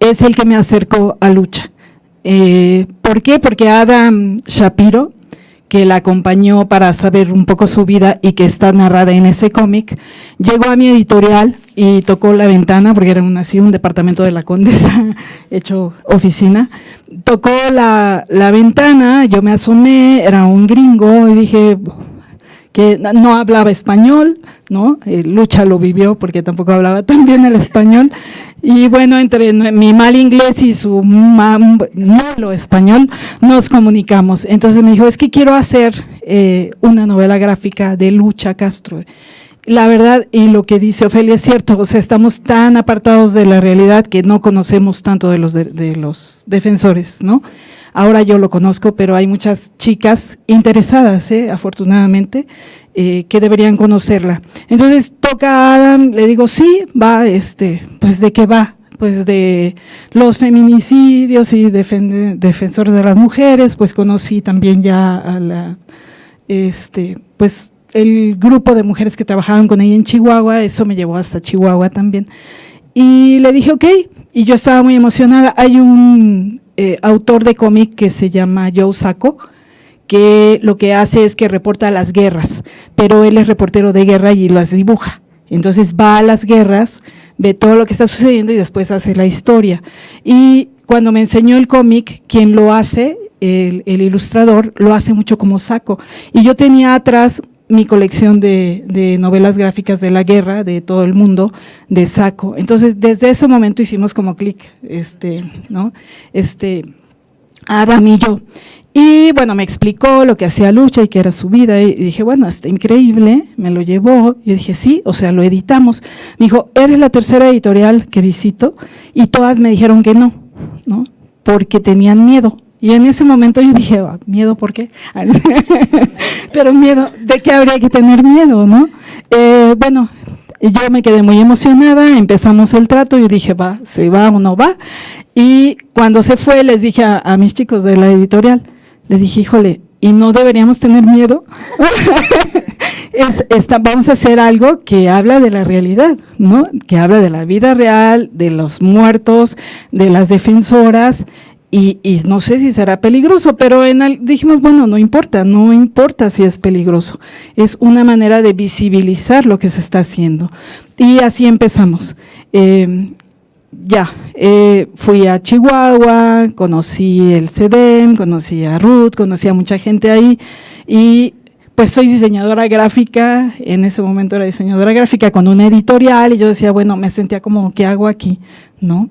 Speaker 8: es el que me acercó a Lucha. ¿Por qué? Porque Adam Shapiro, que la acompañó para saber un poco su vida y que está narrada en ese cómic, llegó a mi editorial y tocó la ventana, porque era un departamento de la Condesa hecho oficina. Tocó la ventana, yo me asomé, era un gringo y dije que no hablaba español, ¿no? Lucha lo vivió porque tampoco hablaba tan bien el español. Y bueno, entre mi mal inglés y su nulo español, nos comunicamos. Entonces me dijo, es que quiero hacer una novela gráfica de Lucha Castro. La verdad, y lo que dice Ofelia es cierto, o sea, estamos tan apartados de la realidad que no conocemos tanto de los defensores, ¿no? Ahora yo lo conozco, pero hay muchas chicas interesadas, afortunadamente, que deberían conocerla. Entonces toca a Adam, le digo, sí, va, pues ¿de qué va? Pues de los feminicidios y defensores de las mujeres, pues conocí también ya a pues el grupo de mujeres que trabajaban con ella en Chihuahua, eso me llevó hasta Chihuahua también. Y le dije, ok, y yo estaba muy emocionada. Hay un autor de cómic que se llama Joe Sacco, que lo que hace es que reporta las guerras, pero él es reportero de guerra y las dibuja. Entonces va a las guerras, ve todo lo que está sucediendo y después hace la historia. Y cuando me enseñó el cómic, quien lo hace, el ilustrador, lo hace mucho como Sacco. Y yo tenía atrás mi colección de novelas gráficas de la guerra, de todo el mundo, de Sacco. Entonces, desde ese momento hicimos como clic, ¿no? Adam y yo. Y bueno, me explicó lo que hacía Lucha y que era su vida, y dije, bueno, está increíble, me lo llevó, y dije, sí, o sea, lo editamos. Me dijo, eres la tercera editorial que visito, y todas me dijeron que no, ¿no? Porque tenían miedo. Y en ese momento yo dije, ¿miedo por qué? Pero miedo, ¿de qué habría que tener miedo, no? Bueno, yo me quedé muy emocionada, empezamos el trato, yo dije, va, se va o no va. Y cuando se fue, les dije a mis chicos de la editorial, les dije, híjole, ¿y no deberíamos tener miedo? Vamos a hacer algo que habla de la realidad, ¿no? Que habla de la vida real, de los muertos, de las defensoras. Y no sé si será peligroso, pero dijimos, bueno, no importa si es peligroso, es una manera de visibilizar lo que se está haciendo. Y así empezamos. Fui a Chihuahua, conocí el CEDEM, conocí a Ruth, conocí a mucha gente ahí y pues soy diseñadora gráfica, en ese momento era diseñadora gráfica con una editorial y yo decía, bueno, me sentía como, ¿qué hago aquí? ¿No?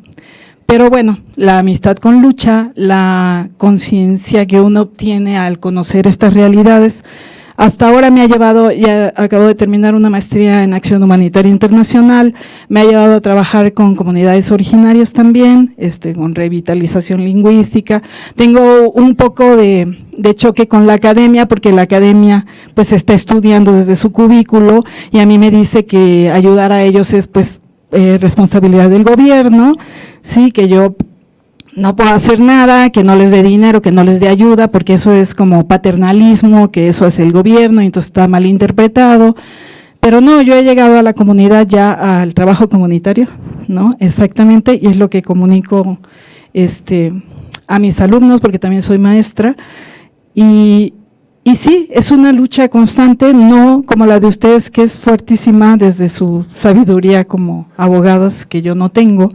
Speaker 8: Pero bueno, la amistad con Lucha, la conciencia que uno obtiene al conocer estas realidades, hasta ahora me ha llevado, ya acabo de terminar una maestría en acción humanitaria internacional, me ha llevado a trabajar con comunidades originarias también, con revitalización lingüística. Tengo un poco de choque con la academia, porque la academia pues está estudiando desde su cubículo y a mí me dice que ayudar a ellos es pues responsabilidad del gobierno, sí, que yo no puedo hacer nada, que no les dé dinero, que no les dé ayuda, porque eso es como paternalismo, que eso es el gobierno y entonces está mal interpretado. Pero no, yo he llegado a la comunidad ya al trabajo comunitario, ¿no? Exactamente, y es lo que comunico a mis alumnos, porque también soy maestra. Y sí, es una lucha constante, no como la de ustedes, que es fuertísima desde su sabiduría como abogadas, que yo no tengo,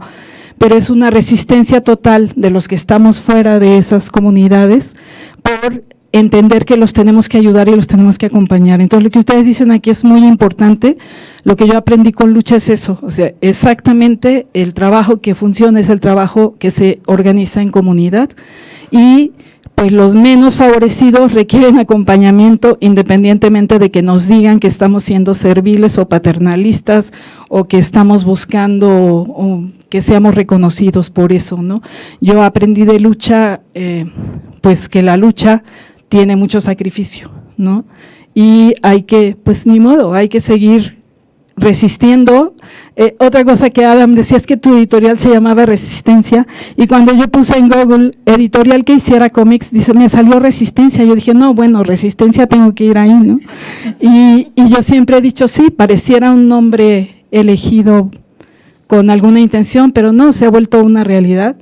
Speaker 8: pero es una resistencia total de los que estamos fuera de esas comunidades por entender que los tenemos que ayudar y los tenemos que acompañar. Entonces, lo que ustedes dicen aquí es muy importante. Lo que yo aprendí con Lucha es eso, o sea, exactamente el trabajo que funciona es el trabajo que se organiza en comunidad, y pues los menos favorecidos requieren acompañamiento independientemente de que nos digan que estamos siendo serviles o paternalistas o que estamos buscando o que seamos reconocidos por eso, ¿no? Yo aprendí de Lucha, pues que la lucha tiene mucho sacrificio, ¿no? Y hay que, pues ni modo, hay que seguir resistiendo. Otra cosa que Adam decía es que tu editorial se llamaba Resistencia, y cuando yo puse en Google editorial que hiciera cómics, dice, me salió Resistencia. Yo dije, no, bueno, Resistencia tengo que ir ahí, ¿no? Y yo siempre he dicho, sí, pareciera un nombre elegido con alguna intención, pero no, se ha vuelto una realidad.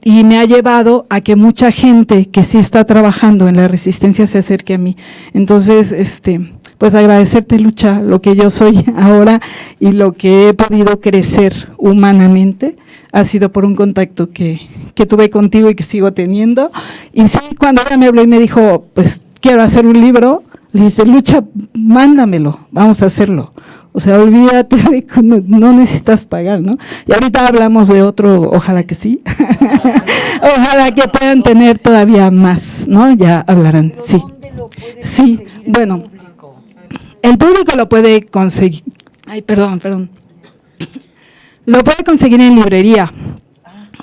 Speaker 8: Y me ha llevado a que mucha gente que sí está trabajando en la resistencia se acerque a mí. Entonces, pues agradecerte, Lucha, lo que yo soy ahora y lo que he podido crecer humanamente ha sido por un contacto que tuve contigo y que sigo teniendo. Y sí, cuando ella me habló y me dijo, pues quiero hacer un libro, le dije, Lucha, mándamelo, vamos a hacerlo. O sea, olvídate de que no necesitas pagar, ¿no? Y ahorita hablamos de otro, ojalá que sí. Ojalá que puedan tener todavía más, ¿no? Ya hablarán, sí. Sí, bueno, el público lo puede conseguir. Ay, perdón. Lo puede conseguir en librería,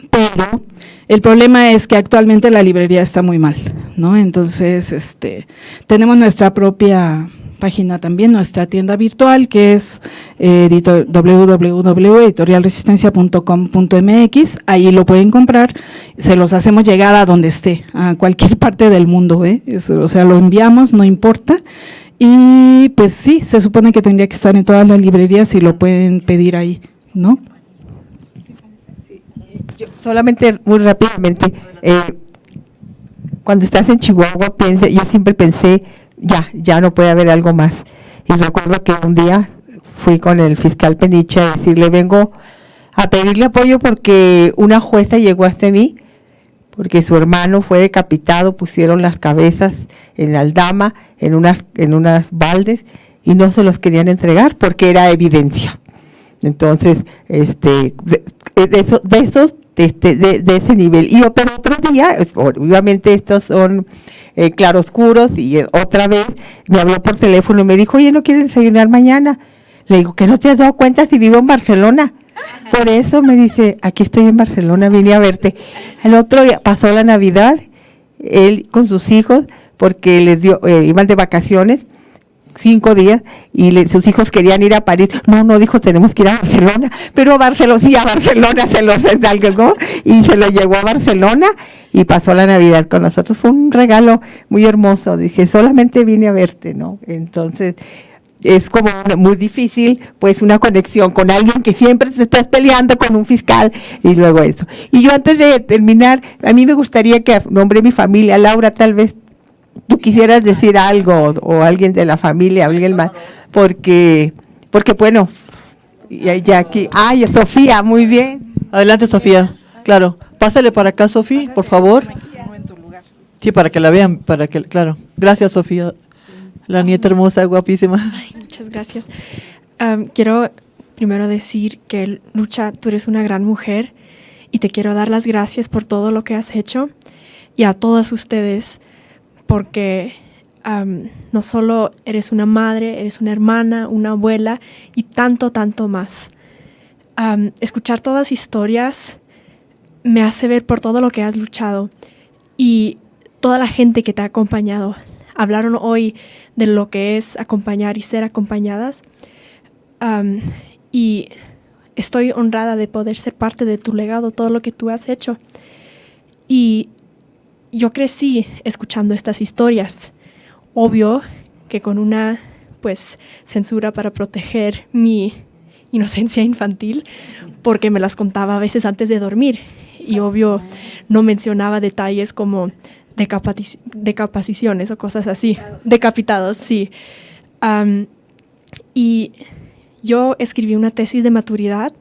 Speaker 8: pero el problema es que actualmente la librería está muy mal, ¿no? Entonces, tenemos nuestra propia página también, nuestra tienda virtual, que es www.editorialresistencia.com.mx. Ahí lo pueden comprar, se los hacemos llegar a donde esté, a cualquier parte del mundo, o sea, lo enviamos, no importa. Y pues sí, se supone que tendría que estar en todas las librerías y lo pueden pedir ahí, ¿no?
Speaker 2: Yo solamente, muy rápidamente, cuando estás en Chihuahua, yo siempre pensé, ya no puede haber algo más. Y recuerdo que un día fui con el fiscal Peniche a decirle, vengo a pedirle apoyo porque una jueza llegó hasta mí, porque su hermano fue decapitado, pusieron las cabezas en Aldama, en unas baldes, y no se los querían entregar porque era evidencia. Entonces, de ese nivel. Y pero otro día, obviamente estos son claroscuros, y otra vez me habló por teléfono y me dijo, oye, ¿no quieres desayunar mañana? Le digo, ¿que no te has dado cuenta si vivo en Barcelona? Por eso me dice, aquí estoy en Barcelona, vine a verte. El otro día pasó la Navidad, él con sus hijos, porque les dio, iban de vacaciones, 5 días, y sus hijos querían ir a París. No, dijo, tenemos que ir a Barcelona. Pero a Barcelona se los encargó y se lo llevó a Barcelona y pasó la Navidad con nosotros. Fue un regalo muy hermoso. Dije, solamente vine a verte, ¿no? Entonces, es como muy difícil, pues, una conexión con alguien que siempre se está peleando con un fiscal, y luego eso. Y yo, antes de terminar, a mí me gustaría que nombre mi familia. Laura, tal vez tú quisieras decir algo, o alguien de la familia, alguien más, porque bueno, ya aquí, Sofía, muy bien.
Speaker 1: Adelante, Sofía. Claro, pásale para acá, Sofía, por favor. Sí, para que la vean, claro. Gracias, Sofía, la nieta hermosa, guapísima.
Speaker 9: Ay, muchas gracias. Quiero primero decir que, Lucha, tú eres una gran mujer y te quiero dar las gracias por todo lo que has hecho, y a todas ustedes, porque no solo eres una madre, eres una hermana, una abuela y tanto, tanto más. Escuchar todas historias me hace ver por todo lo que has luchado y toda la gente que te ha acompañado. Hablaron hoy de lo que es acompañar y ser acompañadas. Y estoy honrada de poder ser parte de tu legado, todo lo que tú has hecho. Y yo crecí escuchando estas historias. Obvio que con una censura para proteger mi inocencia infantil, porque me las contaba a veces antes de dormir. Y obvio no mencionaba detalles como decapitaciones o cosas así. Decapitados, sí. Y yo escribí una tesis de maturidad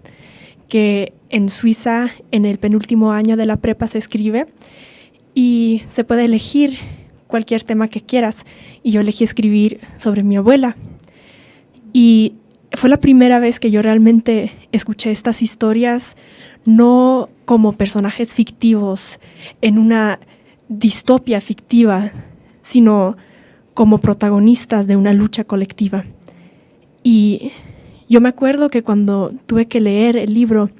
Speaker 9: que en Suiza en el penúltimo año de la prepa se escribe y se puede elegir cualquier tema que quieras. Y yo elegí escribir sobre mi abuela. Y fue la primera vez que yo realmente escuché estas historias, no como personajes fictivos en una distopia fictiva, sino como protagonistas de una lucha colectiva. Y yo me acuerdo que cuando tuve que leer el libro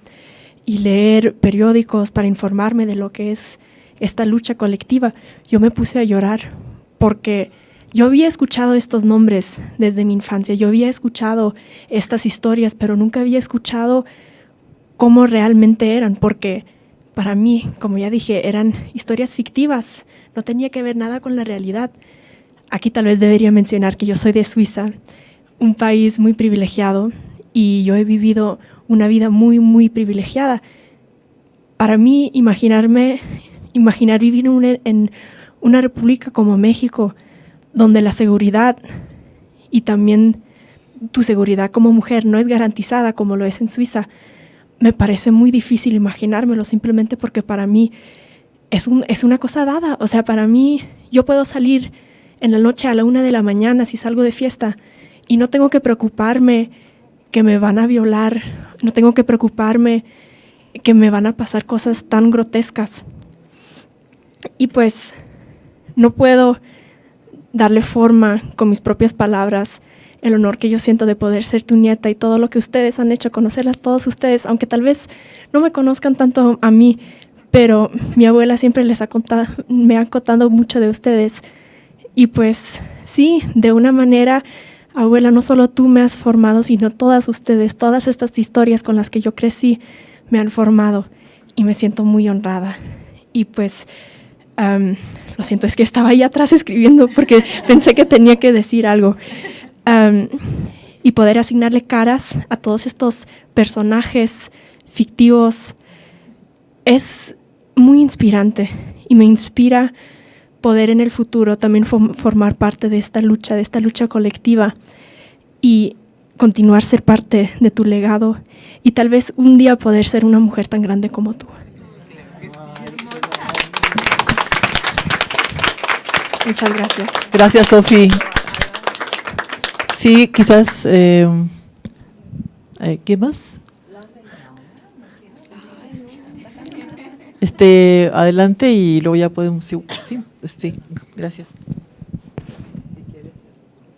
Speaker 9: y leer periódicos para informarme de lo que es esta lucha colectiva, yo me puse a llorar porque yo había escuchado estos nombres desde mi infancia, yo había escuchado estas historias, pero nunca había escuchado cómo realmente eran, porque para mí, como ya dije, eran historias fictivas, no tenía que ver nada con la realidad. Aquí tal vez debería mencionar que yo soy de Suiza, un país muy privilegiado, y yo he vivido una vida muy, muy privilegiada. Para mí, imaginar vivir en una república como México, donde la seguridad y también tu seguridad como mujer no es garantizada como lo es en Suiza, me parece muy difícil imaginármelo, simplemente porque para mí es una cosa dada. O sea, para mí, yo puedo salir en la noche a la 1 de la mañana si salgo de fiesta y no tengo que preocuparme que me van a violar, no tengo que preocuparme que me van a pasar cosas tan grotescas. Y pues no puedo darle forma con mis propias palabras el honor que yo siento de poder ser tu nieta y todo lo que ustedes han hecho, conocerlas todos ustedes, aunque tal vez no me conozcan tanto a mí, pero mi abuela siempre me ha contado mucho de ustedes. Y pues sí, de una manera, abuela, no solo tú me has formado, sino todas ustedes, todas estas historias con las que yo crecí me han formado y me siento muy honrada. Y pues lo siento, es que estaba ahí atrás escribiendo porque pensé que tenía que decir algo. Y poder asignarle caras a todos estos personajes fictivos es muy inspirante y me inspira poder en el futuro también formar parte de esta lucha colectiva y continuar ser parte de tu legado y tal vez un día poder ser una mujer tan grande como tú. Muchas gracias.
Speaker 1: Gracias, Sofi. Sí, quizás, ¿qué más? Adelante y luego ya podemos, sí, gracias.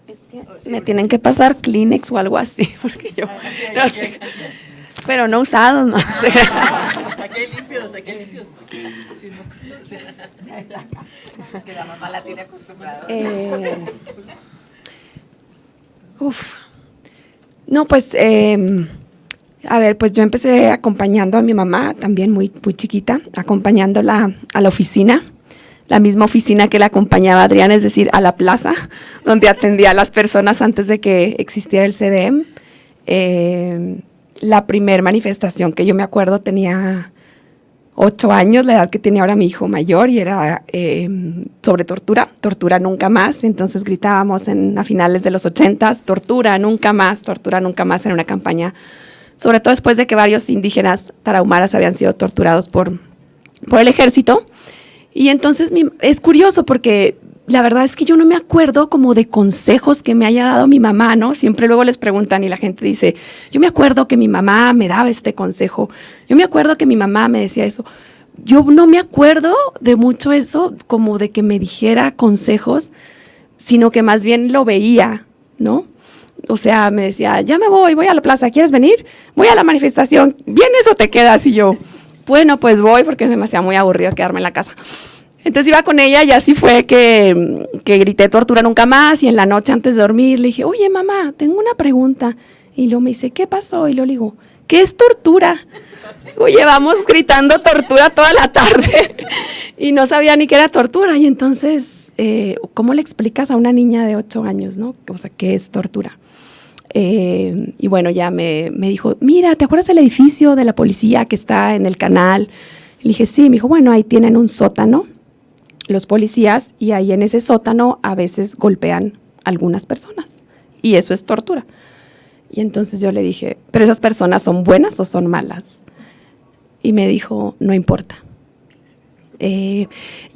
Speaker 10: Es que me tienen que pasar Kleenex o algo así, porque yo no sé, pero no usados, ¿no?
Speaker 1: Aquí hay limpios.
Speaker 4: Que la mamá la tiene acostumbrada.
Speaker 10: No, pues, a ver, pues yo empecé acompañando a mi mamá, también muy, muy chiquita, acompañándola a la oficina, la misma oficina que la acompañaba Adrián, es decir, a la plaza, donde atendía a las personas antes de que existiera el CDM. La primer manifestación que yo me acuerdo tenía 8 años, la edad que tenía ahora mi hijo mayor, y era sobre tortura nunca más. Entonces gritábamos a finales de los 80s, tortura nunca más, en una campaña, sobre todo después de que varios indígenas tarahumaras habían sido torturados por el ejército. Y entonces es curioso porque la verdad es que yo no me acuerdo como de consejos que me haya dado mi mamá, ¿no? Siempre luego les preguntan y la gente dice, yo me acuerdo que mi mamá me daba este consejo, yo me acuerdo que mi mamá me decía eso. Yo no me acuerdo de mucho eso, como de que me dijera consejos, sino que más bien lo veía, ¿no? O sea, me decía, ya me voy a la plaza, ¿quieres venir? Voy a la manifestación, ¿vienes o te quedas? Y yo, bueno, pues voy, porque se me hacía muy aburrido quedarme en la casa. Entonces iba con ella y así fue que grité tortura nunca más, y en la noche antes de dormir le dije, oye mamá, tengo una pregunta. Y luego me dice, ¿qué pasó? Y luego le digo, ¿qué es tortura? Llevamos gritando tortura toda la tarde y no sabía ni qué era tortura. Y entonces, ¿cómo le explicas a una niña de 8 años, no? O sea, ¿qué es tortura? Y bueno, ya me dijo, mira, ¿te acuerdas del edificio de la policía que está en el canal? Le dije, sí. Me dijo, bueno, ahí tienen un sótano los policías, y ahí en ese sótano a veces golpean a algunas personas, y eso es tortura. Y entonces yo le dije, ¿pero esas personas son buenas o son malas? Y me dijo, no importa. Y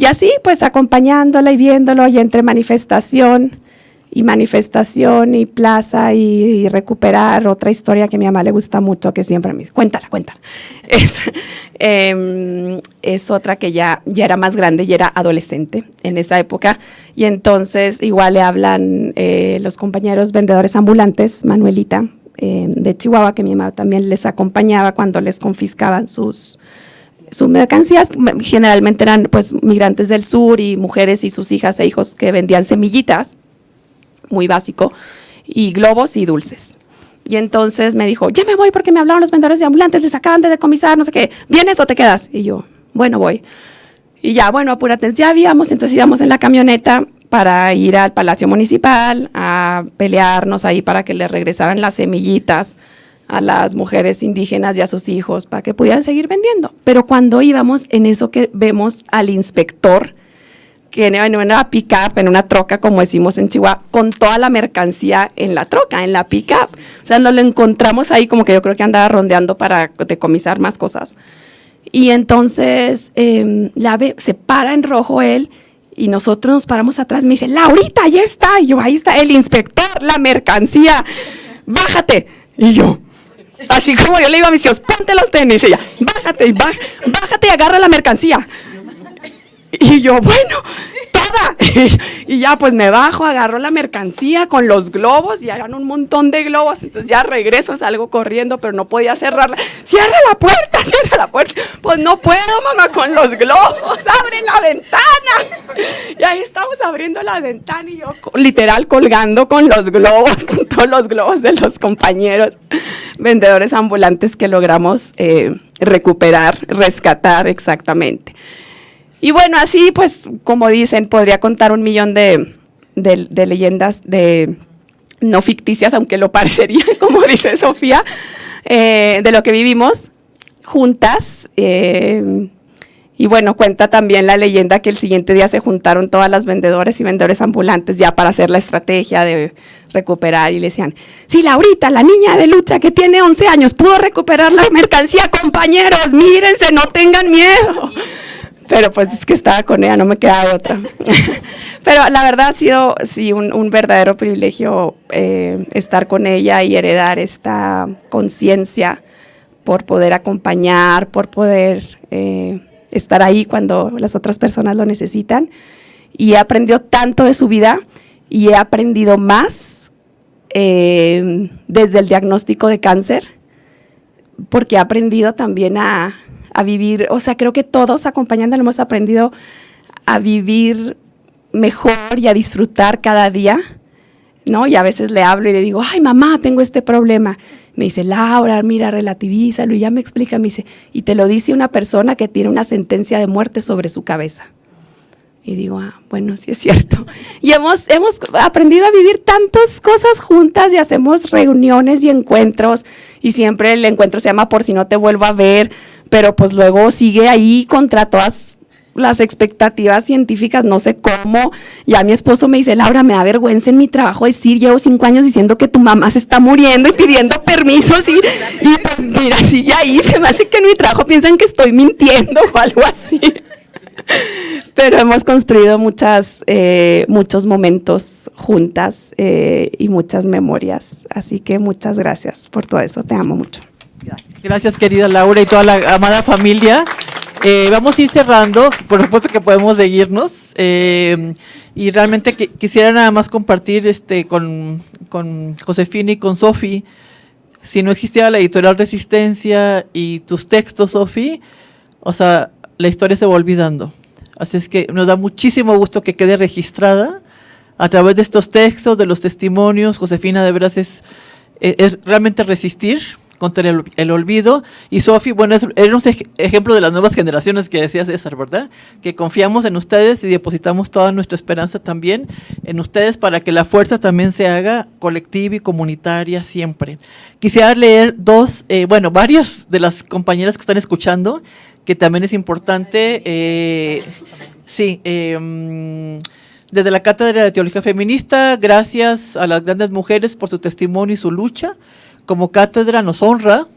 Speaker 10: así, pues acompañándola y viéndolo, y entre manifestación y plaza y recuperar otra historia que a mi mamá le gusta mucho, que siempre me dice, cuéntala. Es otra que ya era más grande y era adolescente en esa época, y entonces igual le hablan los compañeros vendedores ambulantes, Manuelita, de Chihuahua, que mi mamá también les acompañaba cuando les confiscaban sus mercancías. Generalmente eran pues migrantes del sur y mujeres y sus hijas e hijos que vendían semillitas, muy básico, y globos y dulces. Y entonces me dijo, ya me voy porque me hablaron los vendedores de ambulantes, les acaban de decomisar, no sé qué, ¿vienes o te quedas? Y yo, bueno, voy. Y ya, bueno, apúrate, ya entonces íbamos en la camioneta para ir al Palacio Municipal a pelearnos ahí para que les regresaran las semillitas a las mujeres indígenas y a sus hijos para que pudieran seguir vendiendo. Pero cuando íbamos, en eso que vemos al inspector, que en una pick-up, en una troca, como decimos en Chihuahua, con toda la mercancía en la troca, en la pick-up. O sea, nos lo encontramos ahí, como que yo creo que andaba rondeando para decomisar más cosas. Y entonces se para en rojo él, y nosotros nos paramos atrás. Me dice, Laurita, ya está. Y yo, ahí está el inspector, la mercancía, bájate. Y yo, así como yo le digo a mis hijos, ponte los tenis. Y ella, bájate y agarra la mercancía. Y yo, bueno, toda. Y ya pues me bajo, agarro la mercancía con los globos, y eran un montón de globos. Entonces ya regreso, salgo corriendo, pero no podía cerrarla. ¡Cierra la puerta! Pues no puedo, mamá, con los globos. ¡Abre la ventana! Y ahí estamos abriendo la ventana, y yo literal colgando con los globos, con todos los globos de los compañeros vendedores ambulantes que logramos recuperar, rescatar exactamente. Y bueno, así pues, como dicen, podría contar 1,000,000 de leyendas no ficticias, aunque lo parecería, como dice Sofía, de lo que vivimos juntas. Y bueno, cuenta también la leyenda que el siguiente día se juntaron todas las vendedores y vendedores ambulantes ya para hacer la estrategia de recuperar, y le decían, sí, Laurita, la niña de lucha que tiene 11 años, pudo recuperar la mercancía, compañeros, mírense, no tengan miedo. Pero pues es que estaba con ella, no me quedaba otra. Pero la verdad ha sido sí, un verdadero privilegio estar con ella y heredar esta conciencia por poder acompañar, por poder estar ahí cuando las otras personas lo necesitan. Y he aprendido tanto de su vida, y he aprendido más desde el diagnóstico de cáncer, porque he aprendido también a vivir, o sea, creo que todos acompañándola hemos aprendido a vivir mejor y a disfrutar cada día, ¿no? Y a veces le hablo y le digo, ay, mamá, tengo este problema. Me dice, Laura, mira, relativízalo, y ya me explica, me dice, y te lo dice una persona que tiene una sentencia de muerte sobre su cabeza. Y digo, bueno, sí es cierto. Y hemos aprendido a vivir tantas cosas juntas, y hacemos reuniones y encuentros, y siempre el encuentro se llama Por si no te vuelvo a ver, pero pues luego sigue ahí contra todas las expectativas científicas, no sé cómo. Ya mi esposo me dice, Laura, me da vergüenza en mi trabajo decir, llevo 5 años diciendo que tu mamá se está muriendo y pidiendo permisos, y pues mira, sigue ahí, se me hace que en mi trabajo piensan que estoy mintiendo o algo así. Pero hemos construido muchos momentos juntas y muchas memorias, así que muchas gracias por todo eso, te amo mucho.
Speaker 1: Gracias, querida Laura, y toda la amada familia. Vamos a ir cerrando, por supuesto que podemos seguirnos, y realmente quisiera nada más compartir con Josefina y con Sofi. Si no existiera la editorial Resistencia y tus textos, Sofi, o sea, la historia se va olvidando. Así es que nos da muchísimo gusto que quede registrada a través de estos textos, de los testimonios. Josefina, de veras, es realmente resistir contra el olvido. Y Sofi, bueno, es un ejemplo de las nuevas generaciones que decía César, ¿verdad? Que confiamos en ustedes y depositamos toda nuestra esperanza también en ustedes para que la fuerza también se haga colectiva y comunitaria siempre. Quisiera leer varias de las compañeras que están escuchando, que también es importante. Desde la Cátedra de Teología Feminista, gracias a las grandes mujeres por su testimonio y su lucha. Como cátedra nos honra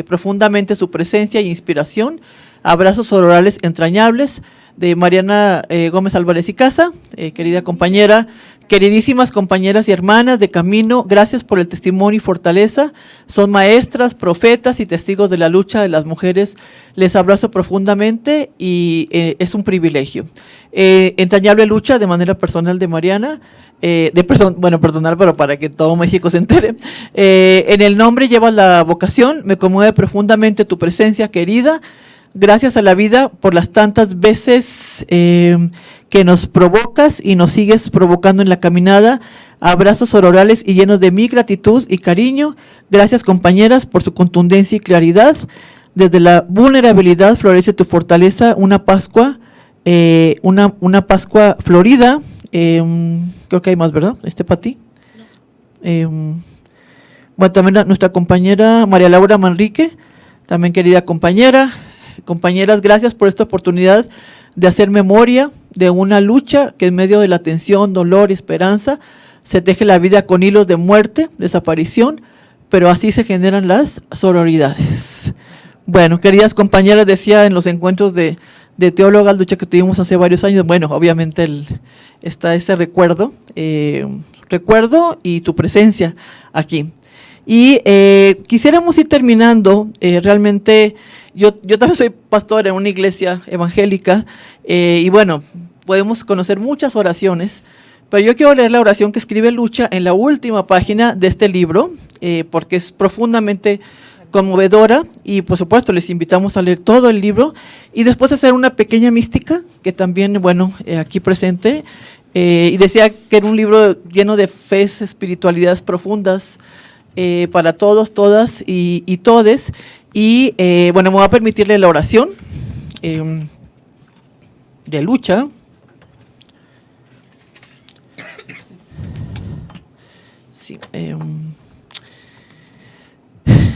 Speaker 1: profundamente su presencia e inspiración. Abrazos orales entrañables de Mariana Gómez Álvarez y Casa, querida compañera, queridísimas compañeras y hermanas de camino, gracias por el testimonio y fortaleza. Son maestras, profetas y testigos de la lucha de las mujeres. Les abrazo profundamente y es un privilegio. Entrañable lucha de manera personal de Mariana, personal, pero para que todo México se entere. En el nombre llevas la vocación, me conmueve profundamente tu presencia, querida. Gracias a la vida por las tantas veces que nos provocas y nos sigues provocando en la caminada. Abrazos orales y llenos de mi gratitud y cariño. Gracias, compañeras, por su contundencia y claridad. Desde la vulnerabilidad florece tu fortaleza, una Pascua, una Pascua florida. Creo que hay más, ¿verdad? Para ti. También nuestra compañera María Laura Manrique, también querida compañera. Compañeras, gracias por esta oportunidad de hacer memoria de una lucha que en medio de la tensión, dolor y esperanza se teje la vida con hilos de muerte, desaparición, pero así se generan las sororidades. Bueno, queridas compañeras, decía en los encuentros de teólogas, lucha que tuvimos hace varios años, bueno, obviamente está ese recuerdo y tu presencia aquí. Y quisiéramos ir terminando, realmente yo también soy pastor en una iglesia evangélica y bueno, podemos conocer muchas oraciones, pero yo quiero leer la oración que escribe Lucha en la última página de este libro, porque es profundamente conmovedora y por supuesto les invitamos a leer todo el libro y después hacer una pequeña mística que también, aquí presente, y decía que era un libro lleno de fe, espiritualidades profundas, para todos, todas y todes. Y me voy a permitirle la oración de Lucha. Sí,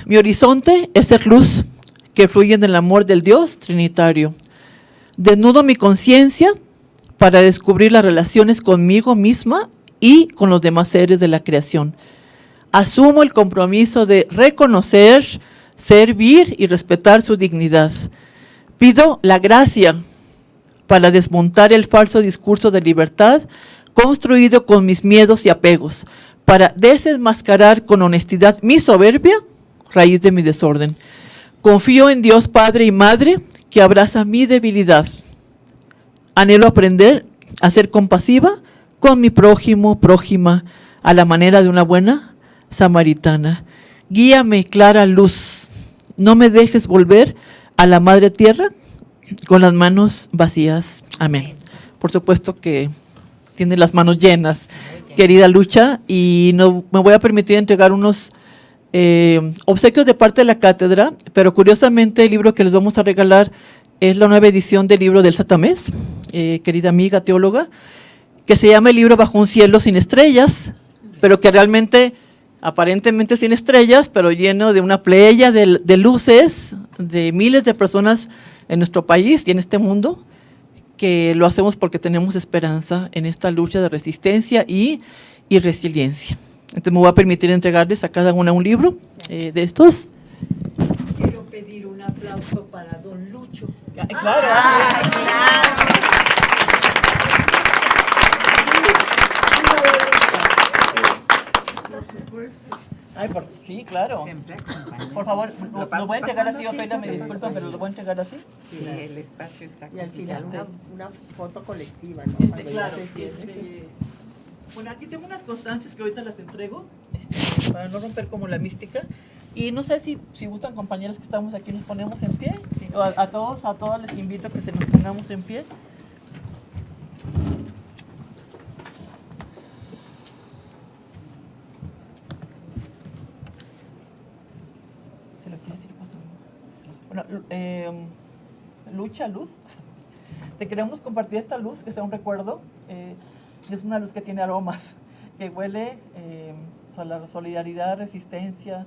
Speaker 1: mi horizonte es ser luz que fluye en el amor del Dios Trinitario. Desnudo mi conciencia para descubrir las relaciones conmigo misma y con los demás seres de la creación. Asumo el compromiso de reconocer, servir y respetar su dignidad. Pido la gracia para desmontar el falso discurso de libertad construido con mis miedos y apegos, para desenmascarar con honestidad mi soberbia, raíz de mi desorden. Confío en Dios Padre y Madre que abraza mi debilidad. Anhelo aprender a ser compasiva con mi prójimo, prójima, a la manera de una buena samaritana. Guíame, clara luz. No me dejes volver a la madre tierra con las manos vacías. Amén. Por supuesto que tiene las manos llenas, querida Lucha, y no me voy a permitir entregar unos obsequios de parte de la cátedra, pero curiosamente el libro que les vamos a regalar es la nueva edición del libro del Satamés, querida amiga teóloga, que se llama el libro Bajo un cielo sin estrellas, pero que realmente, aparentemente sin estrellas, pero lleno de una playa de luces, de miles de personas en nuestro país y en este mundo, que lo hacemos porque tenemos esperanza en esta lucha de resistencia y resiliencia. Entonces me voy a permitir entregarles a cada una un libro de estos.
Speaker 5: Quiero pedir un aplauso para don Lucho.
Speaker 1: Claro. Sí, claro. Por favor, ¿lo voy a entregar así, Ofelia? Me disculpan, pero ¿lo voy a entregar así?
Speaker 4: Sí, el espacio está
Speaker 2: Y al final
Speaker 1: complicado.
Speaker 2: una foto colectiva, ¿no?
Speaker 1: Claro. Bueno, aquí tengo unas constancias que ahorita las entrego, para no romper como la mística. Y no sé si gustan, compañeros que estamos aquí, nos ponemos en pie. Sí. A todas les invito a que se nos pongamos en pie. ¿Se lo quieres ir pasando? Bueno, Lucha, luz. Te queremos compartir esta luz, que sea un recuerdo. Es una luz que tiene aromas, que huele a la solidaridad, resistencia.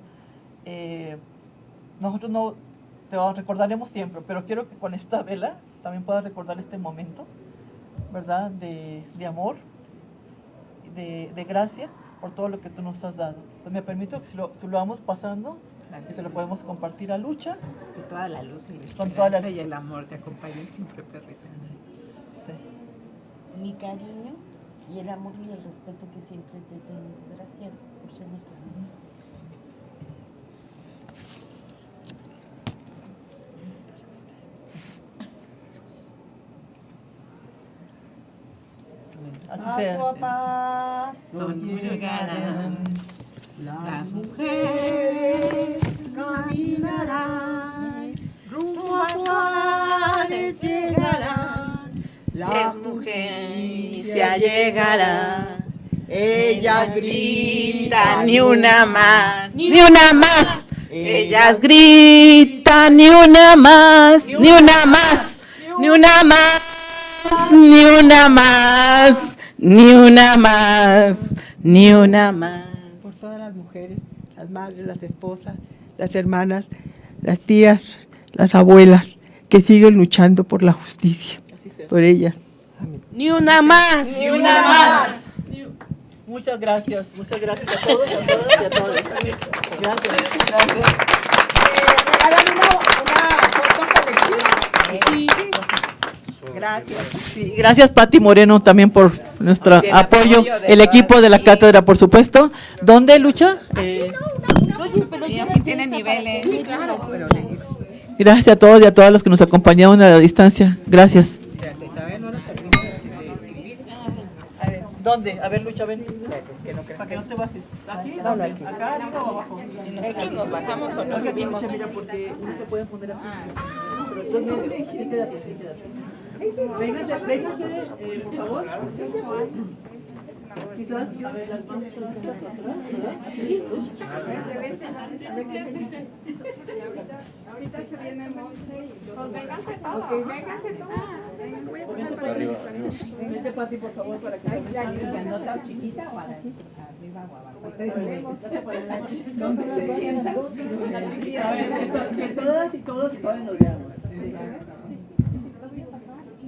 Speaker 1: Nosotros no te recordaremos siempre, pero quiero que con esta vela también puedas recordar este momento, ¿verdad? De amor, de gracia por todo lo que tú nos has dado. Entonces me permito que si lo vamos pasando, y se lo podemos compartir a Lucha.
Speaker 4: Que toda la luz y la
Speaker 1: Con toda la...
Speaker 4: y el amor te acompañen siempre, perrita.
Speaker 3: Sí. Mi cariño y el amor y el respeto que siempre te he tenido. Gracias por ser nuestra mamá.
Speaker 1: Así sea.
Speaker 4: Son muy llegarán
Speaker 2: Las mujeres caminarán, rumbo a Juárez llegarán.
Speaker 4: La mujer se allegará.
Speaker 2: Ellas
Speaker 4: Gritan ni una más, ni una más. Ellas gritan ni una más, ni una más, ni una más, ni una más, ni una más, ni una más.
Speaker 2: por todas las mujeres, las madres, las esposas, las hermanas, las tías, las abuelas, que siguen luchando por la justicia, por ellas. Amén.
Speaker 3: Ni una más,
Speaker 1: Ni una más. Muchas gracias a todos y a todas y a todos. Gracias.
Speaker 2: Regalan una foto colectiva. Gracias.
Speaker 1: Sí, gracias Pati Moreno también por nuestro apoyo, el equipo de la cátedra, por supuesto. ¿Dónde, Lucha?
Speaker 4: Sí, aquí tiene niveles.
Speaker 1: Gracias a todos y a todas los que nos acompañaron a la distancia. Gracias. ¿Dónde? A ver, Lucha, ven. Para que no te bajes. ¿Aquí? ¿Dónde? ¿Acá, arriba o abajo?
Speaker 4: Si nosotros nos bajamos o nos subimos.
Speaker 1: Mira, porque uno se puede poner así. Véngase, por favor. Quizás, a ver, las manos
Speaker 11: Ahorita se viene Monse y
Speaker 12: pues vénganse todos.
Speaker 11: vénganse todos.
Speaker 1: Vente, Pati, por favor, para que
Speaker 2: ¿La nota chiquita o arriba o abajo? 3 niveles.
Speaker 1: ¿Dónde se sienta? Que todas y todos nos veamos.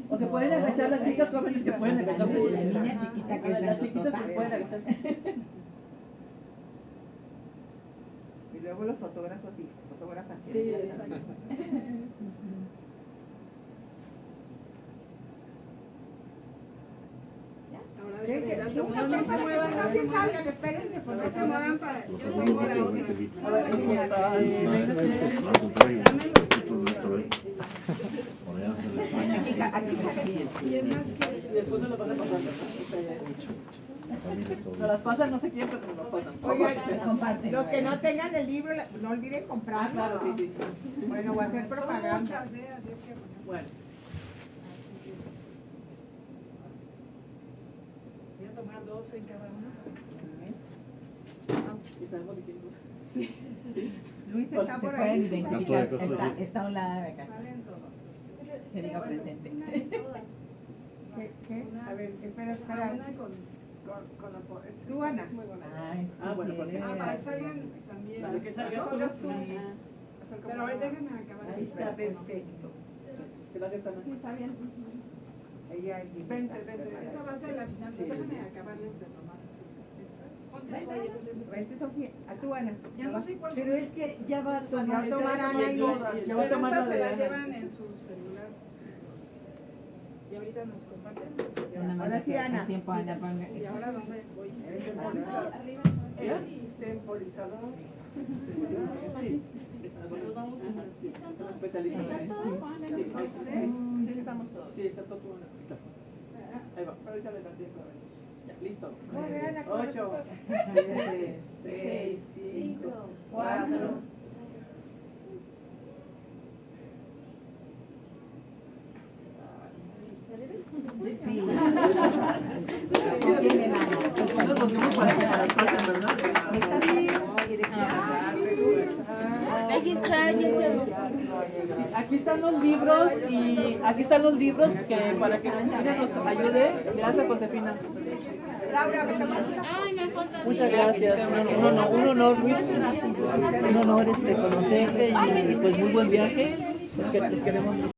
Speaker 1: O se pueden agachar las chicas jóvenes que pueden agacharse.
Speaker 2: La niña chiquita que es
Speaker 1: las chiquitas que pueden agachar.
Speaker 2: Y luego los fotógrafos y fotógrafas.
Speaker 1: Sí, exacto.
Speaker 11: No se muevan, no se salgan, espérenme, pues no se muevan para... Yo tengo la otra.
Speaker 1: A ver, ¿cómo está?
Speaker 2: Aquí sale bien.
Speaker 11: Y es más que...
Speaker 1: Después nos lo van a pasar. Nos las pasan no sé quién, pero nos las pasan.
Speaker 2: Oigan, los que no tengan el libro, no olviden comprarlo.
Speaker 1: Claro, sí.
Speaker 2: Bueno, voy a hacer
Speaker 11: Son
Speaker 2: propaganda.
Speaker 11: muchas, así es que...
Speaker 1: Bueno.
Speaker 11: Voy a tomar 2 en cada uno.
Speaker 1: Y sabemos de quién.
Speaker 2: Luis está por ahí.
Speaker 4: Pueden identificar, está a un lado de acá.
Speaker 11: Salen todos.
Speaker 4: Se diga presente.
Speaker 2: ¿Qué? A ver, espera.
Speaker 11: Una con la...
Speaker 2: Tú, Ana.
Speaker 11: Muy buena.
Speaker 1: Bueno, porque...
Speaker 11: Para que salgan también.
Speaker 1: Para que salgas tú.
Speaker 11: Pero ahí déjenme acabar.
Speaker 2: Ahí está perfecto.
Speaker 1: Gracias, Ana.
Speaker 11: Sí, está bien.
Speaker 2: Ella es mi
Speaker 11: Vente. Esa va a ser la final. Déjame acabarles de tomar sus estas.
Speaker 2: Vente, Sofía. A tu, Ana.
Speaker 11: Ya no sé cuál.
Speaker 5: Pero es que ya va a tomar.
Speaker 2: Va a tomar Ana y
Speaker 1: Ya va a
Speaker 11: Pero
Speaker 1: tomar
Speaker 11: estas
Speaker 1: la
Speaker 11: se
Speaker 1: de
Speaker 11: la
Speaker 1: Ana.
Speaker 11: llevan en su celular. Y ahorita nos comparten.
Speaker 2: Ahora sí, Ana.
Speaker 11: ¿Y ahora dónde voy? Temporizador.
Speaker 1: Sí, estamos todos. Sí, está todo bueno. Ahí va, ahorita le daré. Ya, listo. 8, 7, 6, 5, 4. Aquí están los libros y aquí están los libros que para que Josefina nos ayude. Gracias, Josefina. Muchas gracias. Un honor, Luis. Un honor conocerte y pues muy buen viaje. Les queremos mucho.